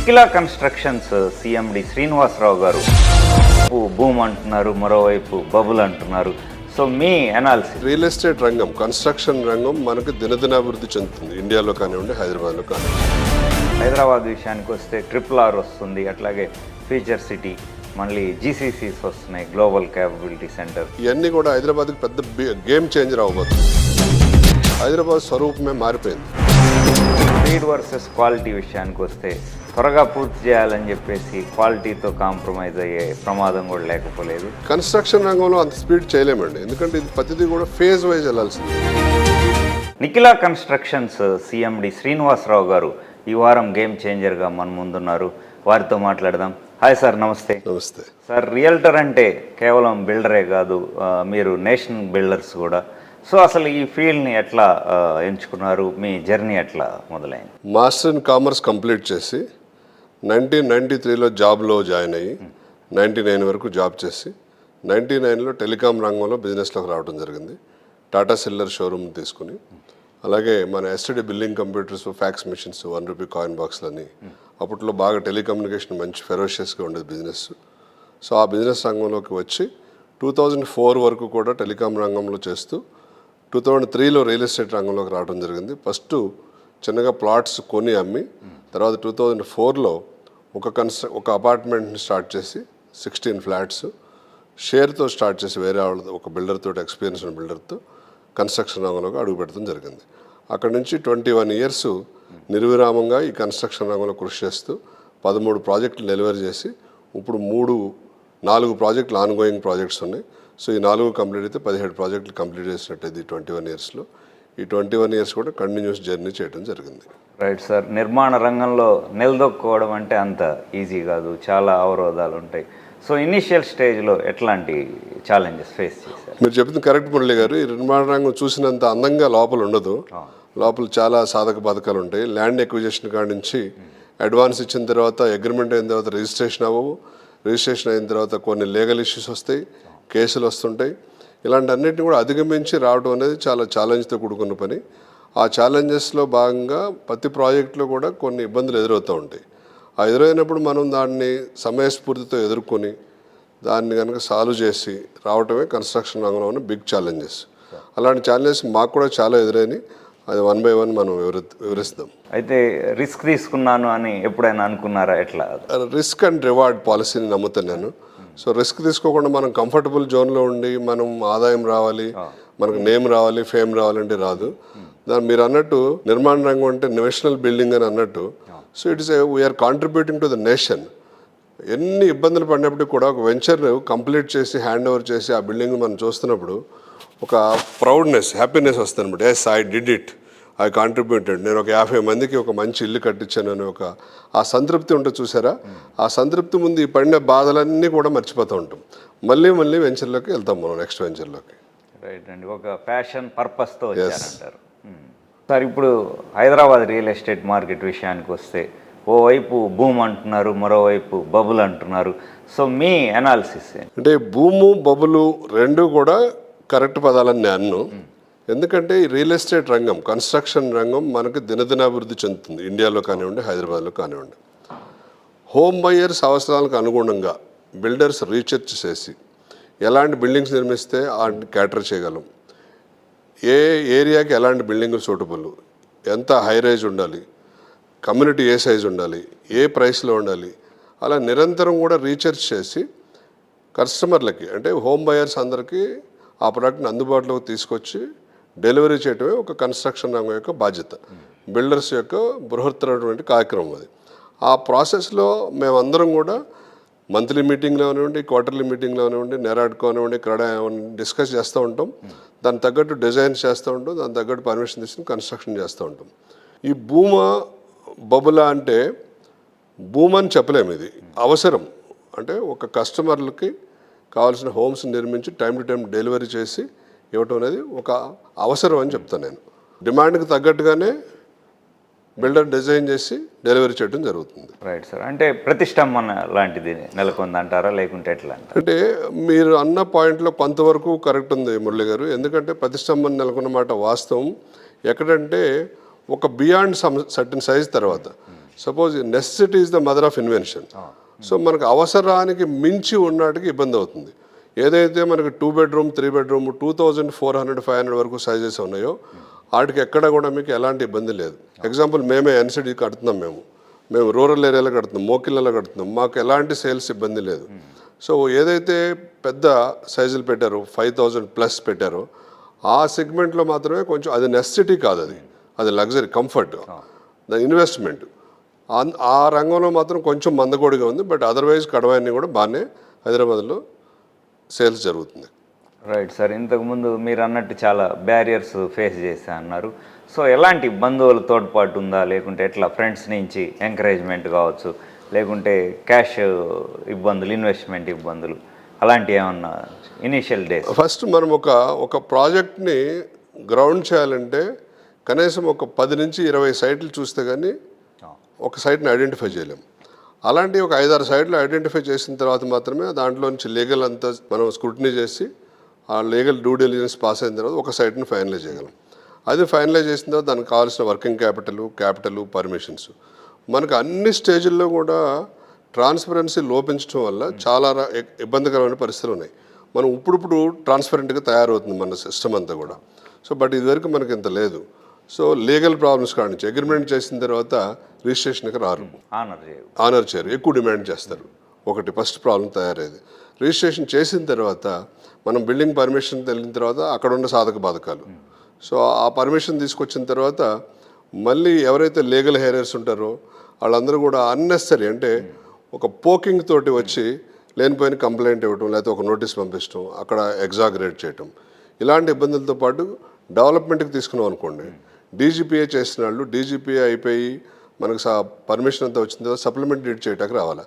Nikhila constructions CMD Srinivasarao గారు boom అంటున్నారు, మరోవైపు బబుల్ అంటున్నారు. సో మీ అనాలిసిస్. రియల్ ఎస్టేట్ రంగం, కన్స్ట్రక్షన్ రంగం మనకు దినదినాభివృద్ధి చెందుతుంది, ఇండియాలో కానివ్వండి, హైదరాబాద్లో కానివ్వండి. హైదరాబాద్ విషయానికి వస్తే RRR వస్తుంది, అట్లాగే ఫ్యూచర్ సిటీ, మళ్ళీ GCCs వస్తున్నాయి, గ్లోబల్ క్యాపబిలిటీ సెంటర్. ఇవన్నీ కూడా హైదరాబాద్కి పెద్ద గేమ్ చేంజర్ అవ్వబోతుంది. హైదరాబాద్ స్వరూపమే మారిపోయింది. స్పీడ్ వర్సెస్ క్వాలిటీ విషయానికి వస్తే త్వరగా పూర్తి చేయాలని చెప్పేసి క్వాలిటీతో కాంప్రమైజ్ అయ్యే ప్రమాదం కూడా లేకపోలేదు. కన్స్ట్రక్షన్ రంగంలో అంత స్పీడ్ చేయలేమండి, ఎందుకంటే ఇది ప్రతిదీ కూడా ఫేజ్ వైజ్ వెళ్ళాల్సింది. నిఖిలా కన్స్ట్రక్షన్స్ సిఎండి శ్రీనివాసరావు గారు ఈ వారం గేమ్ చేంజర్గా మన ముందున్నారు. వారితో మాట్లాడదాం. హాయ్ సార్, నమస్తే. నమస్తే సార్. రియల్టర్ అంటే కేవలం బిల్డరే కాదు, మీరు నేషనల్ బిల్డర్స్ కూడా. సో అసలు ఈ ఫీల్డ్ని ఎట్లా ఎంచుకున్నారు, మీ జర్నీ ఎట్లా మొదలైంది? మాస్టర్ ఇన్ కామర్స్ కంప్లీట్ చేసి 1993లో జాబ్లో జాయిన్ అయ్యి 99 వరకు జాబ్ చేసి 99లో టెలికాం రంగంలో బిజినెస్లోకి రావడం జరిగింది. టాటా సెల్లర్ షోరూమ్ తీసుకుని, అలాగే మన STD billing computers, fax machines, ₹1 coin బాక్స్లని అప్పట్లో బాగా టెలికమ్యూనికేషన్ మంచి ఫెరోషియస్గా ఉండేది బిజినెస్. సో ఆ బిజినెస్ రంగంలోకి వచ్చి 2004 వరకు కూడా టెలికాం రంగంలో చేస్తూ 2003లో రియల్ ఎస్టేట్ రంగంలోకి రావడం జరిగింది. ఫస్ట్ చిన్నగా ప్లాట్స్ కొని అమ్మి, తర్వాత 2004లో ఒక అపార్ట్మెంట్ని స్టార్ట్ చేసి 16 ఫ్లాట్స్ షేర్తో స్టార్ట్ చేసి వేరే వాళ్ళ ఒక బిల్డర్తో, ఎక్స్పీరియన్స్ ఉన్న బిల్డర్తో కన్స్ట్రక్షన్ రంగంలోకి అడుగు పెట్టడం జరిగింది. అక్కడ నుంచి 21 ఇయర్స్ నిర్విరామంగా ఈ కన్స్ట్రక్షన్ రంగంలో కృషి చేస్తూ 13 ప్రాజెక్టులు డెలివరీ చేసి, ఇప్పుడు 4 ప్రాజెక్టులు ఆన్గోయింగ్ ప్రాజెక్ట్స్ ఉన్నాయి. సో ఈ 4 కంప్లీట్ అయితే 17 ప్రాజెక్టులు కంప్లీట్ చేసినట్టయితే 21 ఇయర్స్లో. ఈ 21 ఇయర్స్ కూడా కంటిన్యూస్ జర్నీ చేయడం జరిగింది. Right sir. నిర్మాణ రంగంలో నిలదొక్కుకోవడం అంటే అంత ఈజీ కాదు, చాలా అవరోధాలు ఉంటాయి. సో ఇనిషియల్ స్టేజ్లో ఎట్లాంటి ఛాలెంజెస్ ఫేస్ చేశారు? మీరు చెప్పింది కరెక్ట్ మురళి గారు. ఈ నిర్మాణ రంగం చూసినంత అందంగా లోపల ఉండదు. లోపల చాలా సాధక బాధకాలు ఉంటాయి. ల్యాండ్ ఎక్విజిషన్ కాడి నుంచి అడ్వాన్స్ ఇచ్చిన తర్వాత, అగ్రిమెంట్ అయిన తర్వాత రిజిస్ట్రేషన్ అవ్వవు. రిజిస్ట్రేషన్ అయిన తర్వాత కొన్ని లీగల్ ఇష్యూస్ వస్తాయి, కేసులు వస్తుంటాయి. ఇలాంటి అన్నింటినీ కూడా అధిగమించి రావడం అనేది చాలా ఛాలెంజ్తో కూడుకున్న పని. ఆ ఛాలెంజెస్లో భాగంగా ప్రతి ప్రాజెక్టులో కూడా కొన్ని ఇబ్బందులు ఎదురవుతూ ఉంటాయి. ఆ ఎదురైనప్పుడు మనం దాన్ని సమయస్ఫూర్తితో ఎదుర్కొని దాన్ని కనుక సాల్వ్ చేసి రావటమే కన్స్ట్రక్షన్ రంగంలో ఉన్న బిగ్ ఛాలెంజెస్. అలాంటి ఛాలెంజెస్ మాకు కూడా చాలా ఎదురైనాయి. అది 1 by 1 మనం వివరిస్తాం. అయితే రిస్క్ తీసుకున్నాను అని ఎప్పుడైనా అనుకున్నారా? ఎట్లా? రిస్క్ అండ్ రివార్డ్ పాలసీని నమ్ముతాను నేను. సో రిస్క్ తీసుకోకుండా మనం కంఫర్టబుల్ జోన్లో ఉండి మనం ఆదాయం రావాలి, మనకు నేమ్ రావాలి, ఫేమ్ రావాలంటే రాదు. దాని మీరు అన్నట్టు నిర్మాణ రంగం అంటే నేషనల్ బిల్డింగ్ అని అన్నట్టు. So it's we are contributing to the nation. ఎన్ని ఇబ్బందులు పడినప్పటికీ కూడా ఒక వెంచర్ కంప్లీట్ చేసి హ్యాండ్ ఓవర్ చేసి ఆ బిల్డింగ్ మనం చూస్తున్నప్పుడు ఒక ప్రౌడ్నెస్, హ్యాపీనెస్ వస్తుంది అనమాట. Yes, I did it, I contributed. నేను ఒక 50 మందికి ఒక మంచి ఇల్లు కట్టించాను అని ఆ సంతృప్తి ఉంటుంది చూసారా. ఆ సంతృప్తి ముందు ఈ పడిన బాధలన్నీ కూడా మర్చిపోతూ ఉంటాం. మళ్ళీ వెంచర్లోకి వెళ్తాం మనం, నెక్స్ట్ వెంచర్లోకి. రైట్ అండి. ఒక ప్యాషన్, పర్పస్తో వచ్చారంటారు. సార్, ఇప్పుడు హైదరాబాద్ రియల్ ఎస్టేట్ మార్కెట్ విషయానికి వస్తే ఓవైపు బూమ్ అంటున్నారు, మరోవైపు బబుల్ అంటున్నారు. సో మీ అనాలిసిస్ అంటే భూము, బబులు రెండు కూడా కరెక్ట్ పదాలని నేను అన్ను. ఎందుకంటే ఈ రియల్ ఎస్టేట్ రంగం, కన్స్ట్రక్షన్ రంగం మనకు దినదినాభివృద్ధి చెందుతుంది, ఇండియాలో కానివ్వండి, హైదరాబాద్లో కానివ్వండి. హోమ్ బయర్స్ అవసరాలకు అనుగుణంగా బిల్డర్స్ రీసెర్చ్ చేసి ఎలాంటి బిల్డింగ్స్ నిర్మిస్తే వాటిని క్యాటర్ చేయగలం, ఏ ఏరియాకి ఎలాంటి బిల్డింగ్ సూటబుల్, ఎంత హై రైజ్ ఉండాలి, కమ్యూనిటీ ఏ సైజ్ ఉండాలి, ఏ ప్రైస్లో ఉండాలి, అలా నిరంతరం కూడా రీసెర్చ్ చేసి కస్టమర్లకి, అంటే హోమ్ బయర్స్ అందరికీ ఆ ప్రోడక్ట్ని అందుబాటులోకి తీసుకొచ్చి డెలివరీ చేయటమే ఒక కన్స్ట్రక్షన్ రంగం యొక్క బాధ్యత, బిల్డర్స్ యొక్క బృహత్తరమైనటువంటి కార్యక్రమం అది. ఆ ప్రాసెస్లో మేమందరం కూడా మంత్లీ మీటింగ్లో కానివ్వండి, క్వార్టర్లీ మీటింగ్లో కానివ్వండి, నెరాడ్ కానివ్వండి, క్రడా డిస్కస్ చేస్తూ ఉంటాం. దానికి తగ్గట్టు డిజైన్స్ చేస్తూ ఉంటాం, దానికి తగ్గట్టు పర్మిషన్ తీసుకుని కన్స్ట్రక్షన్ చేస్తూ ఉంటాం. ఈ బబులా అంటే భూమ్ అని చెప్పలేము, ఇది అవసరం. అంటే ఒక కస్టమర్లకి కావాల్సిన హోమ్స్ నిర్మించి టైం టు టైం డెలివరీ చేసి ఇవ్వటం అనేది ఒక అవసరం అని చెప్తాను నేను. డిమాండ్కి తగ్గట్టుగానే బిల్డర్ డిజైన్ చేసి డెలివరీ చేయడం జరుగుతుంది. Right sir. అంటే ప్రతిష్టంభన లాంటిది నెలకొందంటారా, లేకుంటే ఎట్లా? అంటే మీరు అన్న పాయింట్లో కొంతవరకు కరెక్ట్ ఉంది మురళి గారు. ఎందుకంటే ప్రతిష్టంభన నెలకొన్న మాట వాస్తవం. ఎక్కడంటే ఒక బియాండ్ సర్టన్ సైజ్ తర్వాత suppose necessity is the mother of invention. So మనకు అవసరానికి మించి ఉన్నటికి ఇబ్బంది అవుతుంది. ఏదైతే మనకి 2 బెడ్రూమ్ 3 బెడ్రూమ్ 2400-500 వరకు సైజెస్ ఉన్నాయో వాటికి ఎక్కడ కూడా మీకు ఎలాంటి ఇబ్బంది లేదు. ఎగ్జాంపుల్ మేమే ఎన్సిడి కడుతున్నాం, మేము రూరల్ ఏరియాలో కడుతున్నాం, మోకిళ్ళలో కడుతున్నాం, మాకు ఎలాంటి సేల్స్ ఇబ్బంది లేదు. సో ఏదైతే పెద్ద సైజులు పెట్టారో 5000+ పెట్టారో ఆ సెగ్మెంట్లో మాత్రమే కొంచెం అది నెసెసిటీ కాదు, అది లగ్జరీ కంఫర్ట్ ద ఇన్వెస్ట్మెంట్. ఆ రంగంలో మాత్రం కొంచెం మందకొడిగా ఉంది. బట్ అదర్వైజ్ కడవాయిని కూడా బాగానే హైదరాబాద్లో సేల్స్ జరుగుతుంది. రైట్ సార్, ఇంతకుముందు మీరు అన్నట్టు చాలా బ్యారియర్స్ ఫేస్ చేశా అన్నారు. సో ఎలాంటి బంధువుల తోడ్పాటు ఉందా, లేకుంటే ఎట్లా ఫ్రెండ్స్ నుంచి ఎంకరేజ్మెంట్ కావచ్చు, లేకుంటే క్యాష్ ఇబ్బందులు, ఇన్వెస్ట్మెంట్ ఇబ్బందులు అలాంటివి ఏమన్నా ఇనీషియల్ డేస్? ఫస్ట్ మనం ఒక ప్రాజెక్ట్ని గ్రౌండ్ చేయాలంటే కనీసం ఒక 10 నుంచి 20 సైట్లు చూస్తే కానీ ఒక సైట్ని ఐడెంటిఫై చేయలేం. అలాంటి ఒక 5-6 సైట్లు ఐడెంటిఫై చేసిన తర్వాత మాత్రమే దాంట్లో నుంచి లీగల్ అంతా మనం స్క్రూటినీ చేసి ఆ లీగల్ డ్యూ డిలిజెన్స్ పాస్ అయిన తర్వాత ఒక సైట్ని ఫైనలైజ్ చేయగలం. అది ఫైనలైజ్ చేసిన తర్వాత దానికి కావాల్సిన వర్కింగ్ క్యాపిటల్ పర్మిషన్స్ మనకు అన్ని స్టేజ్ల్లో కూడా ట్రాన్స్పరెన్సీ లోపించడం వల్ల చాలా ఇబ్బందికరమైన పరిస్థితులు ఉన్నాయి. మనం ఇప్పుడు ట్రాన్స్పరెంట్గా తయారవుతుంది మన సిస్టమ్ అంతా కూడా. సో బట్ ఇదివరకు మనకి ఇంత లేదు. సో లీగల్ ప్రాబ్లమ్స్ కాడ నుంచి అగ్రిమెంట్ చేసిన తర్వాత రిజిస్ట్రేషన్కి రారు, ఆనర్ చేయరు, ఎక్కువ డిమాండ్ చేస్తారు. ఒకటి ఫస్ట్ ప్రాబ్లం తయారయ్యేది. రిజిస్ట్రేషన్ చేసిన తర్వాత మనం బిల్డింగ్ పర్మిషన్ వెళ్ళిన తర్వాత అక్కడ ఉన్న సాధక బాధకాలు. సో ఆ పర్మిషన్ తీసుకొచ్చిన తర్వాత మళ్ళీ ఎవరైతే లీగల్ హెయిరర్స్ ఉంటారో వాళ్ళందరూ కూడా అన్నెసరీ అంటే ఒక పోకింగ్ తోటి వచ్చి లేనిపోయిన కంప్లైంట్ ఇవ్వటం, లేకపోతే ఒక నోటీస్ పంపించడం, అక్కడ ఎగ్జాగరేట్ చేయటం, ఇలాంటి ఇబ్బందులతో పాటు డెవలప్మెంట్కి తీసుకున్నాం అనుకోండి. డీజీపీఏ చేసిన వాళ్ళు డీజీపీఏ అయిపోయి మనకు పర్మిషన్ అంతా వచ్చిన తర్వాత సప్లిమెంట్ డీడ్ చేయటానికి రావాలి.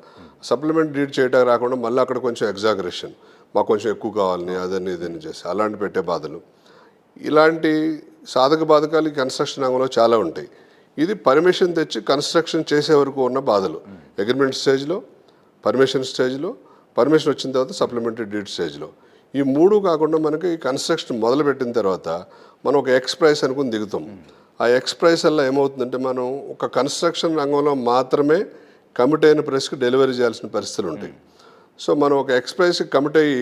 సప్లిమెంట్ డీడ్ చేయటానికి రాకుండా మళ్ళీ అక్కడ కొంచెం ఎగ్జాగరేషన్, మాకు కొంచెం ఎక్కువ కావాలని అదని ఇదని చేసి అలాంటి పెట్టే బాధలు, ఇలాంటి సాధక బాధకాలు ఈ కన్స్ట్రక్షన్ రంగంలో చాలా ఉంటాయి. ఇది పర్మిషన్ తెచ్చి కన్స్ట్రక్షన్ చేసే వరకు ఉన్న బాధలు. అగ్రిమెంట్ స్టేజ్లో, పర్మిషన్ స్టేజ్లో, పర్మిషన్ వచ్చిన తర్వాత సప్లిమెంటరీ డీడ్ స్టేజ్లో, ఈ 3 కాకుండా మనకి ఈ కన్స్ట్రక్షన్ మొదలుపెట్టిన తర్వాత మనం ఒక ఎక్స్ ప్రైస్ అనుకుని దిగుతాం. ఆ ఎక్స్ ప్రైస్ వల్ల ఏమవుతుందంటే మనం ఒక కన్స్ట్రక్షన్ రంగంలో మాత్రమే కమిట్ అయిన ప్రైస్కి డెలివరీ చేయాల్సిన పరిస్థితులు ఉంటాయి. సో మనం ఒక ఎక్స్ ప్రైస్కి కమిట్ అయ్యి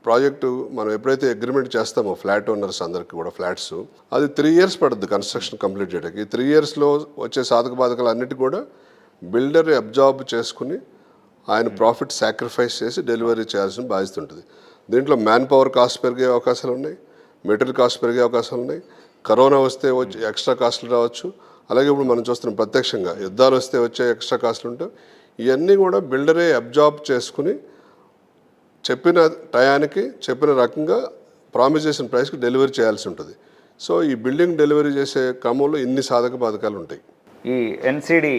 ప్రాజెక్టు మనం ఎప్పుడైతే అగ్రిమెంట్ చేస్తామో ఫ్లాట్ ఓనర్స్ అందరికీ కూడా ఫ్లాట్స్, అది 3 years పడుతుంది కన్స్ట్రక్షన్ కంప్లీట్ చేయడానికి. ఈ 3 yearsలో వచ్చే సాధక బాధకాలు అన్నిటి కూడా బిల్డర్ అబ్జార్బ్ చేసుకుని ఆయన ప్రాఫిట్ సాక్రిఫైస్ చేసి డెలివరీ చేయాల్సిన బాధ్యత ఉంటుంది. దీంట్లో మ్యాన్ పవర్ కాస్ట్ పెరిగే అవకాశాలు ఉన్నాయి, మెటీరియల్ కాస్ట్ పెరిగే అవకాశాలు ఉన్నాయి, కరోనా వస్తే వచ్చే ఎక్స్ట్రా కాస్ట్లు రావచ్చు, అలాగే ఇప్పుడు మనం చూస్తున్నాం ప్రత్యక్షంగా యుద్ధాలు వస్తే వచ్చే ఎక్స్ట్రా కాస్ట్లు ఉంటాయి. ఇవన్నీ కూడా బిల్డరే అబ్జార్బ్ చేసుకుని చెప్పిన టయానికి చెప్పిన రకంగా ప్రామిస్ చేసిన ప్రైస్కి డెలివరీ చేయాల్సి ఉంటుంది. సో ఈ బిల్డింగ్ డెలివరీ చేసే క్రమంలో ఇన్ని సాధక బాధకాలు ఉంటాయి. ఈ ఎన్సిడి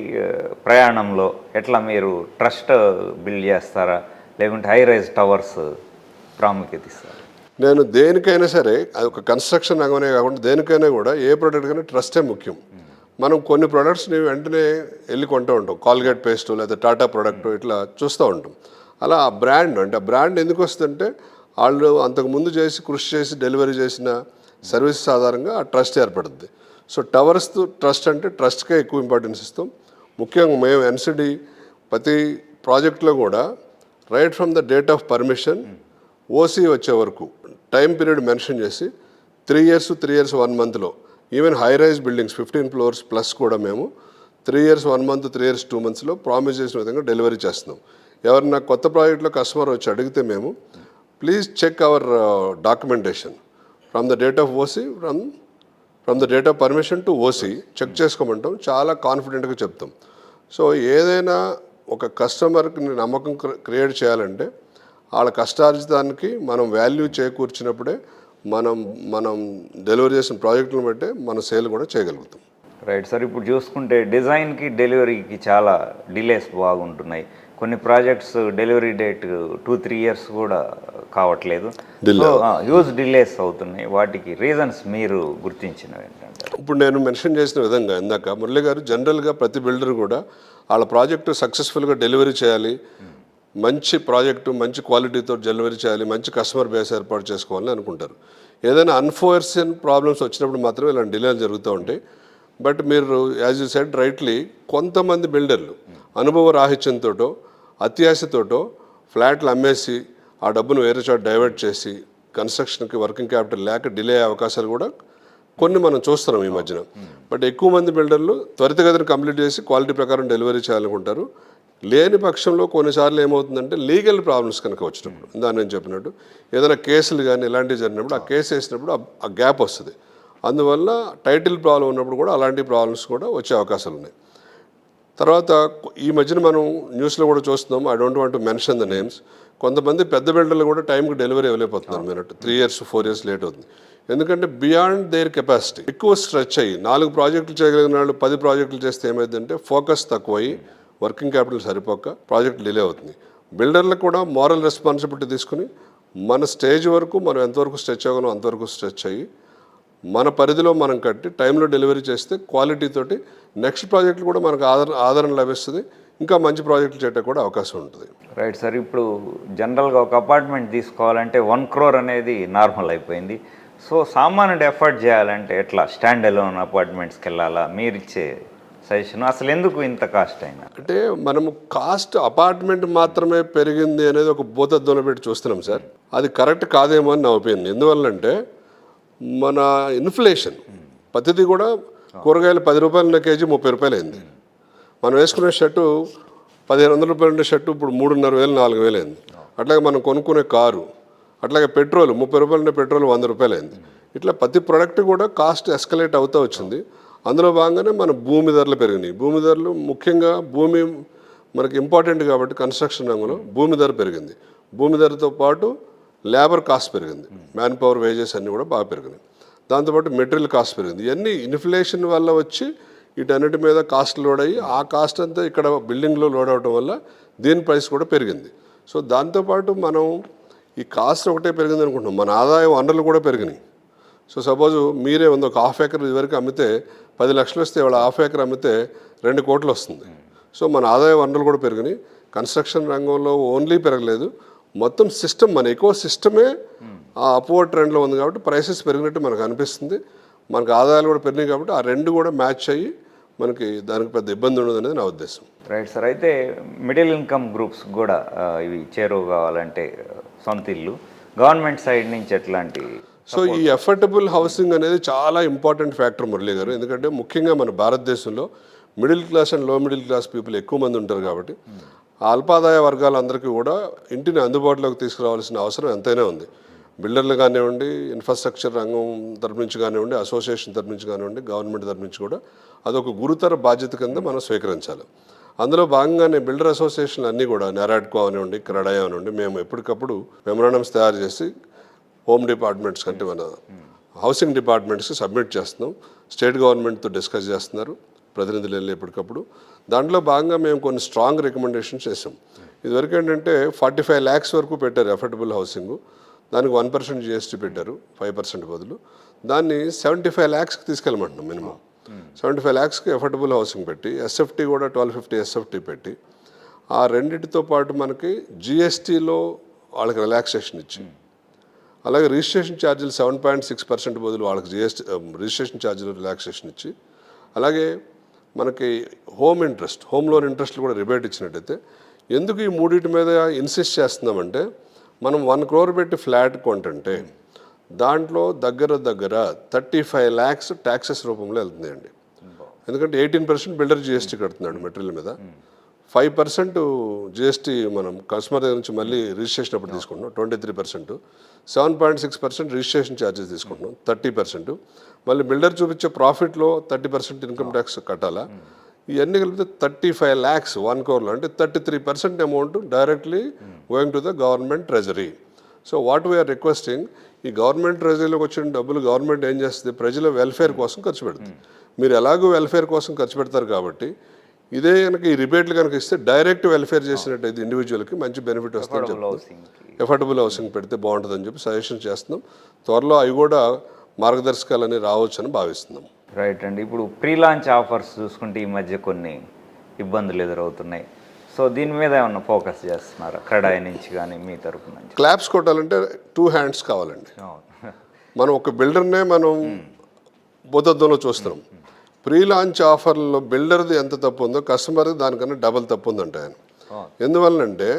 ప్రయాణంలో ఎట్లా మీరు ట్రస్ట్ బిల్డ్ చేస్తారా, లేకుంటే హై రైజ్ టవర్స్ ప్రాముఖ్యత ఇస్తారా? నేను దేనికైనా సరే, అది ఒక కన్స్ట్రక్షన్ రంగమే కాకుండా దేనికైనా కూడా ఏ ప్రోడక్ట్ కైనా ట్రస్టే ముఖ్యం. మనం కొన్ని ప్రోడక్ట్స్ని వెంటనే వెళ్ళి కొంటూ ఉంటాం, కాల్గేట్ పేస్ట్ లేదా టాటా ప్రోడక్ట్ ఇట్లా చూస్తూ ఉంటాం. అలా ఆ బ్రాండ్ అంటే ఆ బ్రాండ్ ఎందుకు వస్తుందంటే వాళ్ళు అంతకుముందు చేసి కృషి చేసి డెలివరీ చేసిన సర్వీసెస్ ఆధారంగా ఆ ట్రస్ట్ ఏర్పడుతుంది. సో టవర్స్ ట్రస్ట్ అంటే ట్రస్ట్కే ఎక్కువ ఇంపార్టెన్స్ ఇస్తాం. ముఖ్యంగా మేము ఎన్సిడి ప్రతి ప్రాజెక్ట్లో కూడా right from the date of permission OC వచ్చే వరకు టైం పీరియడ్ మెన్షన్ చేసి 3 years 1 monthలో even high rise buildings 15 floors plus కూడా మేము 3 years 1 month 3 years 2 monthsలో ప్రామిస్ చేసిన విధంగా డెలివరీ చేస్తున్నాం. ఎవరన్నా కొత్త ప్రాజెక్ట్లో కస్టమర్ వచ్చి అడిగితే మేము please check our documentation from the date of OC from the date of permission to OC check చేసుకోమంటాం, చాలా కాన్ఫిడెంట్గా చెప్తాం. సో ఏదైనా ఒక కస్టమర్కి నమ్మకం క్రియేట్ చేయాలంటే వాళ్ళ కష్టార్జితానికి మనం వాల్యూ చేకూర్చినప్పుడే మనం డెలివరీ చేసిన ప్రాజెక్టులను బట్టే మన సేల్ కూడా చేయగలుగుతాం. రైట్ సార్, ఇప్పుడు చూసుకుంటే డిజైన్కి డెలివరీకి చాలా డిలేస్ బాగుంటున్నాయి. కొన్ని ప్రాజెక్ట్స్ డెలివరీ డేట్ 2-3 years కూడా కావట్లేదు, హ్యూజ్ డిలేస్ అవుతున్నాయి. వాటికి రీజన్స్ మీరు గుర్తించినవి ఏంటంటే? ఇప్పుడు నేను మెన్షన్ చేసిన విధంగా ఇందాక మురళి గారు, జనరల్గా ప్రతి బిల్డర్ కూడా వాళ్ళ ప్రాజెక్టు సక్సెస్ఫుల్గా డెలివరీ చేయాలి, మంచి ప్రాజెక్టు మంచి క్వాలిటీతో డెలివరీ చేయాలి, మంచి కస్టమర్ బేస్ ఏర్పాటు చేసుకోవాలని అనుకుంటారు. ఏదైనా అన్ఫోర్సిన్ ప్రాబ్లమ్స్ వచ్చినప్పుడు మాత్రం ఇలాంటి డిలేలు జరుగుతూ ఉంటాయి. బట్ మీరు యాజ్ యూ సెడ్ రైట్లీ కొంతమంది బిల్డర్లు అనుభవ రాహిత్యంతోటో అత్యాశతోటో ఫ్లాట్లు అమ్మేసి ఆ డబ్బును వేరే చోట డైవర్ట్ చేసి కన్స్ట్రక్షన్కి వర్కింగ్ క్యాపిటల్ లేక డిలే అయ్యే అవకాశాలు కూడా కొన్ని మనం చూస్తున్నాం ఈ మధ్యన. బట్ ఎక్కువ మంది బిల్డర్లు త్వరితగతిని కంప్లీట్ చేసి క్వాలిటీ ప్రకారం డెలివరీ చేయాలనుకుంటారు. లేని పక్షంలో కొన్నిసార్లు ఏమవుతుందంటే లీగల్ ప్రాబ్లమ్స్ కనుక వచ్చినప్పుడు, దాన్ని నేను చెప్పినట్టు ఏదైనా కేసులు కానీ ఇలాంటివి జరిగినప్పుడు ఆ కేసు వేసినప్పుడు ఆ గ్యాప్ వస్తుంది. అందువల్ల టైటిల్ ప్రాబ్లం ఉన్నప్పుడు కూడా అలాంటి ప్రాబ్లమ్స్ కూడా వచ్చే అవకాశాలు ఉన్నాయి. తర్వాత ఈ మధ్యన మనం న్యూస్లో కూడా చూస్తున్నాం, I don't want to mention the names, కొంతమంది పెద్ద బిల్డర్లు కూడా టైంకి డెలివరీ ఇవ్వలేకపోతున్నారు. మీరట్టు 3 years 4 years లేట్ అవుతుంది. ఎందుకంటే బియాండ్ దేర్ కెపాసిటీ ఎక్కువ స్ట్రెచ్ అయ్యి 4 ప్రాజెక్టులు చేయగలిగిన వాళ్ళు 10 ప్రాజెక్టులు చేస్తే ఏమైందంటే ఫోకస్ తక్కువయ్యి వర్కింగ్ క్యాపిటల్ సరిపోక ప్రాజెక్ట్ డిలే అవుతుంది. బిల్డర్లకు కూడా మోరల్ రెస్పాన్సిబిలిటీ తీసుకుని మన స్టేజ్ వరకు మనం ఎంతవరకు స్ట్రెచ్ అవ్వగలం అంతవరకు స్ట్రెచ్ అయ్యి మన పరిధిలో మనం కట్టి టైంలో డెలివరీ చేస్తే క్వాలిటీ తోటి నెక్స్ట్ ప్రాజెక్టులు కూడా మనకు ఆదరణ లభిస్తుంది. ఇంకా మంచి ప్రాజెక్టులు చేయడానికి కూడా అవకాశం ఉంటుంది. Right sir. ఇప్పుడు జనరల్గా ఒక అపార్ట్మెంట్ తీసుకోవాలంటే 1 crore అనేది నార్మల్ అయిపోయింది. సో సామాన్యుడు ఎఫర్ట్ చేయాలంటే ఎట్లా స్టాండ్ అలోన్ అపార్ట్మెంట్స్కి వెళ్ళాలా? మీరు ఇచ్చే సజెషన్ అసలు ఎందుకు ఇంత కాస్ట్ అయినా? అంటే మనము కాస్ట్ అపార్ట్మెంట్ మాత్రమే పెరిగింది అనేది ఒక భూతద్దంలో పెట్టి చూస్తున్నాం సార్. అది కరెక్ట్ కాదేమో అని నా ఒపీనియన్. ఎందువల్లంటే మన ఇన్ఫ్లేషన్ పద్ధతి కూడా కూరగాయలు 10 రూపాయలు ఉన్న కేజీ 30 రూపాయలు అయింది. మనం వేసుకునే షర్టు 1500 రూపాయలు ఉండే షర్టు ఇప్పుడు 3,500 4,000 అయింది. అట్లాగే మనం కొనుక్కునే కారు, అట్లాగే పెట్రోల్ 30 రూపాయలు ఉండే పెట్రోల్ 100 రూపాయలు అయింది. ఇట్లా ప్రతి ప్రోడక్ట్ కూడా కాస్ట్ ఎస్కలేట్ అవుతూ వచ్చింది. అందులో భాగంగానే మన భూమి ధరలు పెరిగినాయి. భూమి ధరలు ముఖ్యంగా భూమి మనకి ఇంపార్టెంట్ కాబట్టి కన్స్ట్రక్షన్ రంగంలో భూమి ధర పెరిగింది. భూమి ధరతో పాటు లేబర్ కాస్ట్ పెరిగింది, మ్యాన్ పవర్ వేజెస్ అన్నీ కూడా బాగా పెరిగినాయి. దాంతోపాటు మెటీరియల్ కాస్ట్ పెరిగింది. ఇవన్నీ ఇన్ఫ్లేషన్ వల్ల వచ్చి వీటన్నిటి మీద కాస్ట్ లోడ్ అయ్యి ఆ కాస్ట్ అంతా ఇక్కడ బిల్డింగ్లో లోడ్ అవడం వల్ల దీని ప్రైస్ కూడా పెరిగింది. సో దాంతోపాటు మనం ఈ కాస్ట్ ఒకటే పెరిగింది అనుకుంటున్నాం, మన ఆదాయ వనరులు కూడా పెరిగినాయి. సో సపోజ్ మీరే ఉంది ఒక హాఫ్ ఏకర్ ఇదివరకు అమ్మితే 10 లక్షలు వస్తే ఇవాళ హాఫ్ ఏకర్ అమ్మితే 2 కోట్లు వస్తుంది. సో మన ఆదాయ వనరులు కూడా పెరిగినాయి. కన్స్ట్రక్షన్ రంగంలో ఓన్లీ పెరగలేదు, మొత్తం సిస్టమ్ మన ఎక్కువ సిస్టమే ఆ అప్వర్డ్ ట్రెండ్లో ఉంది కాబట్టి ప్రైసెస్ పెరిగినట్టు మనకు అనిపిస్తుంది. మనకు ఆదాయాలు కూడా పెరిగినాయి కాబట్టి ఆ రెండు కూడా మ్యాచ్ అయ్యి మనకి దానికి పెద్ద ఇబ్బంది ఉండదు అనేది నా ఉద్దేశం. Right sir. అయితే మిడిల్ ఇన్కమ్ గ్రూప్స్ కూడా ఇవి చేరువ కావాలంటే సొంత ఇల్లు గవర్నమెంట్ సైడ్ నుంచి ఎట్లాంటి? సో ఈ అఫోర్డబుల్ హౌసింగ్ అనేది చాలా ఇంపార్టెంట్ ఫ్యాక్టర్ మురళి గారు. ఎందుకంటే ముఖ్యంగా మన భారతదేశంలో మిడిల్ క్లాస్ అండ్ లో మిడిల్ క్లాస్ పీపుల్ ఎక్కువ మంది ఉంటారు కాబట్టి ఆ అల్పాదాయ వర్గాలందరికీ కూడా ఇంటిని అందుబాటులోకి తీసుకురావాల్సిన అవసరం ఎంతైనా ఉంది. బిల్డర్లు కానివ్వండి, ఇన్ఫ్రాస్ట్రక్చర్ రంగం తరపు నుంచి కానివ్వండి, అసోసియేషన్ తరపు నుంచి కానివ్వండి, గవర్నమెంట్ తరపు నుంచి కూడా అదొక గురుతర బాధ్యత కింద మనం స్వీకరించాలి. అందులో భాగంగానే బిల్డర్ అసోసియేషన్లు అన్నీ కూడా నారాడ్కో అవనివ్వండి, క్రడాయ్ అవనివ్వండి, మేము ఎప్పటికప్పుడు మెమరాండమ్స్ తయారు చేసి హోమ్ డిపార్ట్మెంట్స్ కంటే మన హౌసింగ్ డిపార్ట్మెంట్స్కి సబ్మిట్ చేస్తున్నాం. స్టేట్ గవర్నమెంట్తో డిస్కస్ చేస్తున్నారు ప్రతినిధులు వెళ్ళి ఎప్పటికప్పుడు. దాంట్లో భాగంగా మేము కొన్ని స్ట్రాంగ్ రికమెండేషన్స్ చేసాం. ఇదివరకు ఏంటంటే 45 lakhs వరకు పెట్టారు అఫోర్డబుల్ హౌసింగ్, దానికి 1% GST పెట్టారు, 5% బదులు. దాన్ని 75 lakhsకి తీసుకెళ్ళమంటున్నాం. మినిమం 75 lakhsకి అఫోర్డబుల్ హౌసింగ్ పెట్టి SFT కూడా 1250 SFT పెట్టి ఆ రెండింటితో పాటు మనకి GSTలో వాళ్ళకి రిలాక్సేషన్ ఇచ్చి, అలాగే రిజిస్ట్రేషన్ ఛార్జీలు 7.6% బదులు వాళ్ళకి రిజిస్ట్రేషన్ ఛార్జీలు రిలాక్సేషన్ ఇచ్చి, అలాగే మనకి హోమ్ లోన్ ఇంట్రెస్ట్ కూడా రిబేట్ ఇచ్చినట్టయితే. ఎందుకు ఈ మూడింటి మీద ఇన్సిస్ట్ చేస్తున్నామంటే మనం 1 crore పెట్టి ఫ్లాట్ కొంటుంటే దాంట్లో దగ్గర 35 lakhs ట్యాక్సెస్ రూపంలో వెళ్తున్నాయండి. ఎందుకంటే 18% బిల్డర్ GST కడుతున్నాడు మెటీరియల్ మీద, 5% GST మనం కస్టమర్ దగ్గర నుంచి మళ్ళీ రిజిస్ట్రేషన్ అప్పుడు తీసుకుంటున్నాం 23%, 7.6% రిజిస్ట్రేషన్ ఛార్జెస్ తీసుకుంటున్నాం 30%, మళ్ళీ బిల్డర్ చూపించే ప్రాఫిట్లో 30% ఇన్కమ్ ట్యాక్స్ కట్టాలా. ఇవన్నీ కలిపితే 35 lakhs 1 crore, అంటే 33% amount directly going to the government treasury. So what we are requesting, ఈ గవర్నమెంట్ ట్రెజరీలోకి వచ్చిన డబ్బులు గవర్నమెంట్ ఏం చేస్తుంది, ప్రజల వెల్ఫేర్ కోసం ఖర్చు పెడుతుంది. మీరు ఎలాగో వెల్ఫేర్ కోసం ఖర్చు పెడతారు కాబట్టి ఇదే కనుక ఈ రిబేట్లు కనుక ఇస్తే డైరెక్ట్ వెల్ఫేర్ చేసినట్టయితే ఇండివిజువల్కి మంచి బెనిఫిట్ వస్తుందని చెప్తాం. అఫోర్డబుల్ హౌసింగ్ పెడితే బాగుంటుందని చెప్పి సజెషన్ చేస్తున్నాం. త్వరలో అవి కూడా మార్గదర్శకాలని రావచ్చు అని భావిస్తున్నాం. రైట్ అండి. ఇప్పుడు ప్రీ లాంచ్ ఆఫర్స్ చూసుకుంటే ఈ మధ్య కొన్ని ఇబ్బందులు ఎదురవుతున్నాయి. సో దీని మీద ఏమన్నా ఫోకస్ చేస్తున్నారు క్రెడాయి నుంచి కానీ మీ తరపు నుంచి? క్లాప్స్ కొట్టాలంటే 2 hands కావాలండి. మనం ఒక బిల్డర్నే మనం భూతద్దంలో చూస్తున్నాం. ప్రీ లాంచ్ ఆఫర్లో బిల్డర్ది ఎంత తప్పు ఉందో కస్టమర్ది దానికన్నా డబల్ తప్పు ఉందంట ఆయన. ఎందువల్లంటే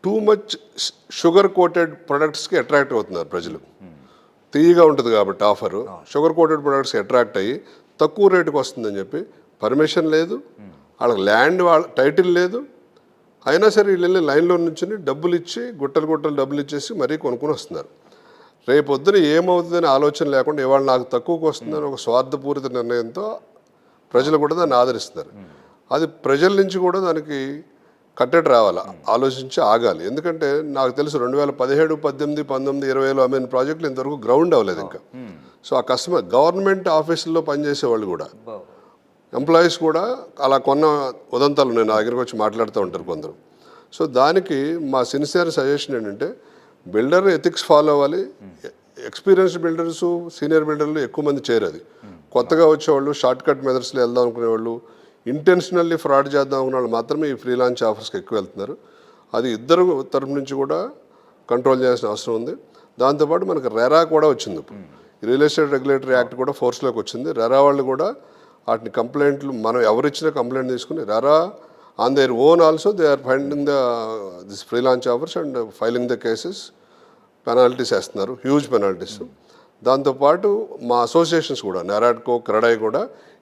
టూ మచ్ షుగర్ కోటెడ్ ప్రొడక్ట్స్కి అట్రాక్ట్ అవుతున్నారు ప్రజలు. తీయగా ఉంటుంది కాబట్టి ఆఫరు, షుగర్ కోటెడ్ ప్రొడక్ట్స్కి అట్రాక్ట్ అయ్యి తక్కువ రేటుకి వస్తుందని చెప్పి పర్మిషన్ లేదు, వాళ్ళకి ల్యాండ్ వాళ్ళ టైటిల్ లేదు, అయినా సరే వీళ్ళు వెళ్ళి లైన్లో నుంచి డబ్బులు ఇచ్చి గుట్టలు డబ్బులు ఇచ్చేసి మరీ కొనుక్కొని వస్తున్నారు. రేపొద్దున ఏమవుతుందని ఆలోచన లేకుండా ఇవాళ నాకు తక్కువకు వస్తుందని ఒక స్వార్థపూరిత నిర్ణయంతో ప్రజలు కూడా దాన్ని ఆదరిస్తున్నారు. అది ప్రజల నుంచి కూడా దానికి కట్టడి రావాలి, ఆలోచించి ఆగాలి. ఎందుకంటే నాకు తెలుసు 2017, 18, 19, 20లో అమ్మిన ప్రాజెక్టులు ఇంతవరకు గ్రౌండ్ అవ్వలేదు ఇంకా. సో ఆ కస్టమర్ గవర్నమెంట్ ఆఫీసుల్లో పనిచేసే వాళ్ళు కూడా, ఎంప్లాయీస్ కూడా అలా కొన్న ఉదంతాలు నేను నా దగ్గరకు వచ్చి మాట్లాడుతూ ఉంటారు కొందరు. సో దానికి మా సిన్సియర్ సజెషన్ ఏంటంటే బిల్డర్ ఎథిక్స్ ఫాలో అవ్వాలి. ఎక్స్పీరియన్స్డ్ బిల్డర్స్, సీనియర్ బిల్డర్లు ఎక్కువ మంది చేరది. కొత్తగా వచ్చేవాళ్ళు, షార్ట్ కట్ మెథడ్స్లో వెళ్దాం అనుకునేవాళ్ళు, ఇంటెన్షనల్లీ ఫ్రాడ్ చేద్దాం అనుకునే వాళ్ళు మాత్రమే ఈ ఫ్రీ లాంచ్ ఆఫర్స్కి ఎక్కువ వెళ్తున్నారు. అది ఇద్దరు తరపు నుంచి కూడా కంట్రోల్ చేయాల్సిన అవసరం ఉంది. దాంతోపాటు మనకు రెరా కూడా వచ్చింది. ఇప్పుడు రియల్ ఎస్టేట్ రెగ్యులేటరీ యాక్ట్ కూడా ఫోర్స్లోకి వచ్చింది. రెరా వాళ్ళు కూడా వాటిని కంప్లైంట్లు మనం ఎవరిచ్చినా కంప్లైంట్ తీసుకుని RERA on their own also they are finding this free launch offers and filing the cases. Penalties వేస్తున్నారు, హ్యూజ్ పెనాల్టీస్. దాంతోపాటు మా అసోసియేషన్స్ కూడా నెరాడ్కో, క్రెడాయ్ కూడా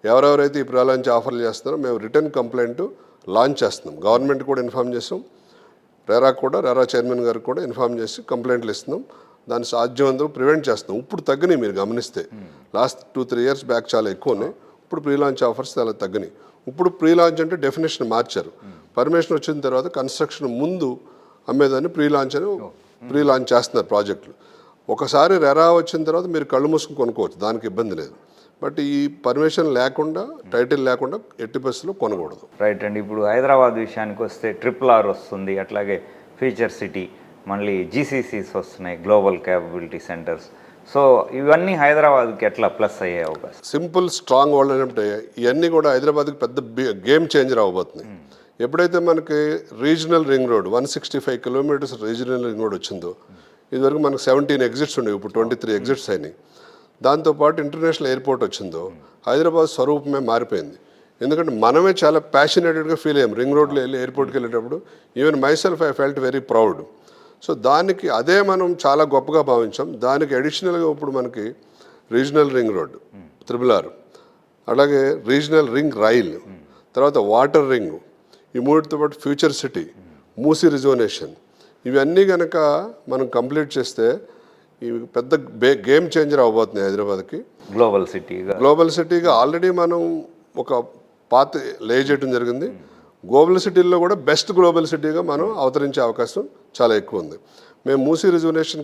ఎవరెవరైతే ఈ ఫ్రీ లాంచ్ ఆఫర్లు చేస్తున్నారో మేము రిటర్న్ కంప్లైంట్ లాంచ్ చేస్తున్నాం. గవర్నమెంట్ కూడా ఇన్ఫామ్ చేస్తాం, రెరా చైర్మన్ గారికి కూడా ఇన్ఫామ్ చేసి కంప్లైంట్లు ఇస్తున్నాం. దాన్ని సాధ్యమంతా ప్రివెంట్ చేస్తున్నాం. ఇప్పుడు తగ్గినాయి, మీరు గమనిస్తే లాస్ట్ 2-3 ఇయర్స్ బ్యాక్ చాలా ఎక్కువ ఉన్నాయి. ఇప్పుడు ప్రీ లాంచ్ ఆఫర్స్ చాలా తగ్గినాయి. ఇప్పుడు ప్రీ లాంచ్ అంటే డెఫినేషన్ మార్చారు. పర్మిషన్ వచ్చిన తర్వాత కన్స్ట్రక్షన్ ముందు అమ్మేదాన్ని ప్రీ లాంచ్ చేస్తున్నారు ప్రాజెక్టులు. ఒకసారి రెరా వచ్చిన తర్వాత మీరు కళ్ళు మూసుకుని కొనుక్కోవచ్చు, దానికి ఇబ్బంది లేదు. బట్ ఈ పర్మిషన్ లేకుండా, టైటిల్ లేకుండా ఎట్టి పరిస్థితుల్లో కొనకూడదు. రైట్ అండి. ఇప్పుడు హైదరాబాద్ విషయానికి వస్తే RRR వస్తుంది, అట్లాగే ఫ్యూచర్ సిటీ, మళ్ళీ GCCs వస్తున్నాయి, గ్లోబల్ క్యాపబిలిటీ సెంటర్స్. సో ఇవన్నీ హైదరాబాద్కి ఎట్లా ప్లస్ అయ్యే అవకాశం? సింపుల్ స్ట్రాంగ్ వరల్డ్ అంటే ఇవన్నీ కూడా హైదరాబాద్కి పెద్ద గేమ్ చేంజర్ అవ్వబోతుంది. ఎప్పుడైతే మనకి regional ring road 165 kilometres regional ring road వచ్చిందో, ఇదివరకు మనకు 17 ఎగ్జిట్స్ ఉండేవి, ఇప్పుడు 23 ఎగ్జిట్స్ అయినాయి. దాంతోపాటు ఇంటర్నేషనల్ ఎయిర్పోర్ట్ వచ్చిందో హైదరాబాద్ స్వరూపమే మారిపోయింది. ఎందుకంటే మనమే చాలా ప్యాషనేటెడ్గా ఫీల్ అయ్యాం రింగ్ రోడ్లో వెళ్ళి ఎయిర్పోర్ట్కి వెళ్ళేటప్పుడు. Even myself I felt very proud. So దానికి అదే మనం చాలా గొప్పగా భావించాం. దానికి అడిషనల్గా ఇప్పుడు మనకి రీజనల్ రింగ్ రోడ్, RRR, అలాగే రీజనల్ రింగ్ రైల్, తర్వాత వాటర్ రింగ్, ఈ మూడితో పాటు ఫ్యూచర్ సిటీ, మూసీ రిజర్వేషన్, ఇవన్నీ కనుక మనం కంప్లీట్ చేస్తే ఇవి పెద్ద గేమ్ చేంజర్ అవ్వబోతున్నాయి హైదరాబాద్కి. గ్లోబల్ సిటీగా ఆల్రెడీ మనం ఒక పాత లే చేయడం జరిగింది. గ్లోబల్ సిటీల్లో కూడా బెస్ట్ గ్లోబల్ సిటీగా మనం అవతరించే అవకాశం చాలా ఎక్కువ ఉంది. మేము మూసీ రిజర్వేషన్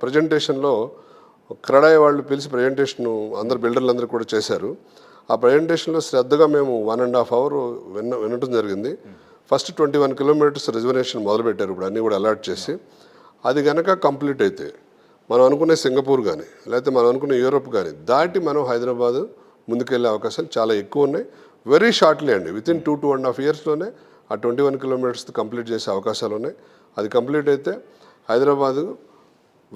ప్రజెంటేషన్లో క్రెడాయ్ వాళ్ళు పిలిచి ప్రజెంటేషన్ అందరు బిల్డర్లందరూ కూడా చేశారు. ఆ ప్రజెంటేషన్లో శ్రద్ధగా మేము 1.5 hours వినటం జరిగింది. ఫస్ట్ 21 కిలోమీటర్స్ రిజర్వేషన్ మొదలుపెట్టారు, ఇప్పుడు అన్నీ కూడా అలాట్ చేసి. అది కనుక కంప్లీట్ అయితే మనం అనుకునే సింగపూర్ కానీ లేకపోతే మనం అనుకునే యూరోప్ కానీ దాటి మనం హైదరాబాద్ ముందుకెళ్ళే అవకాశాలు చాలా ఎక్కువ ఉన్నాయి. వెరీ షార్ట్లీ అండి, వితిన్ 2-2.5 yearsలోనే ఆ 21 కిలోమీటర్స్ కంప్లీట్ చేసే అవకాశాలు ఉన్నాయి. అది కంప్లీట్ అయితే హైదరాబాద్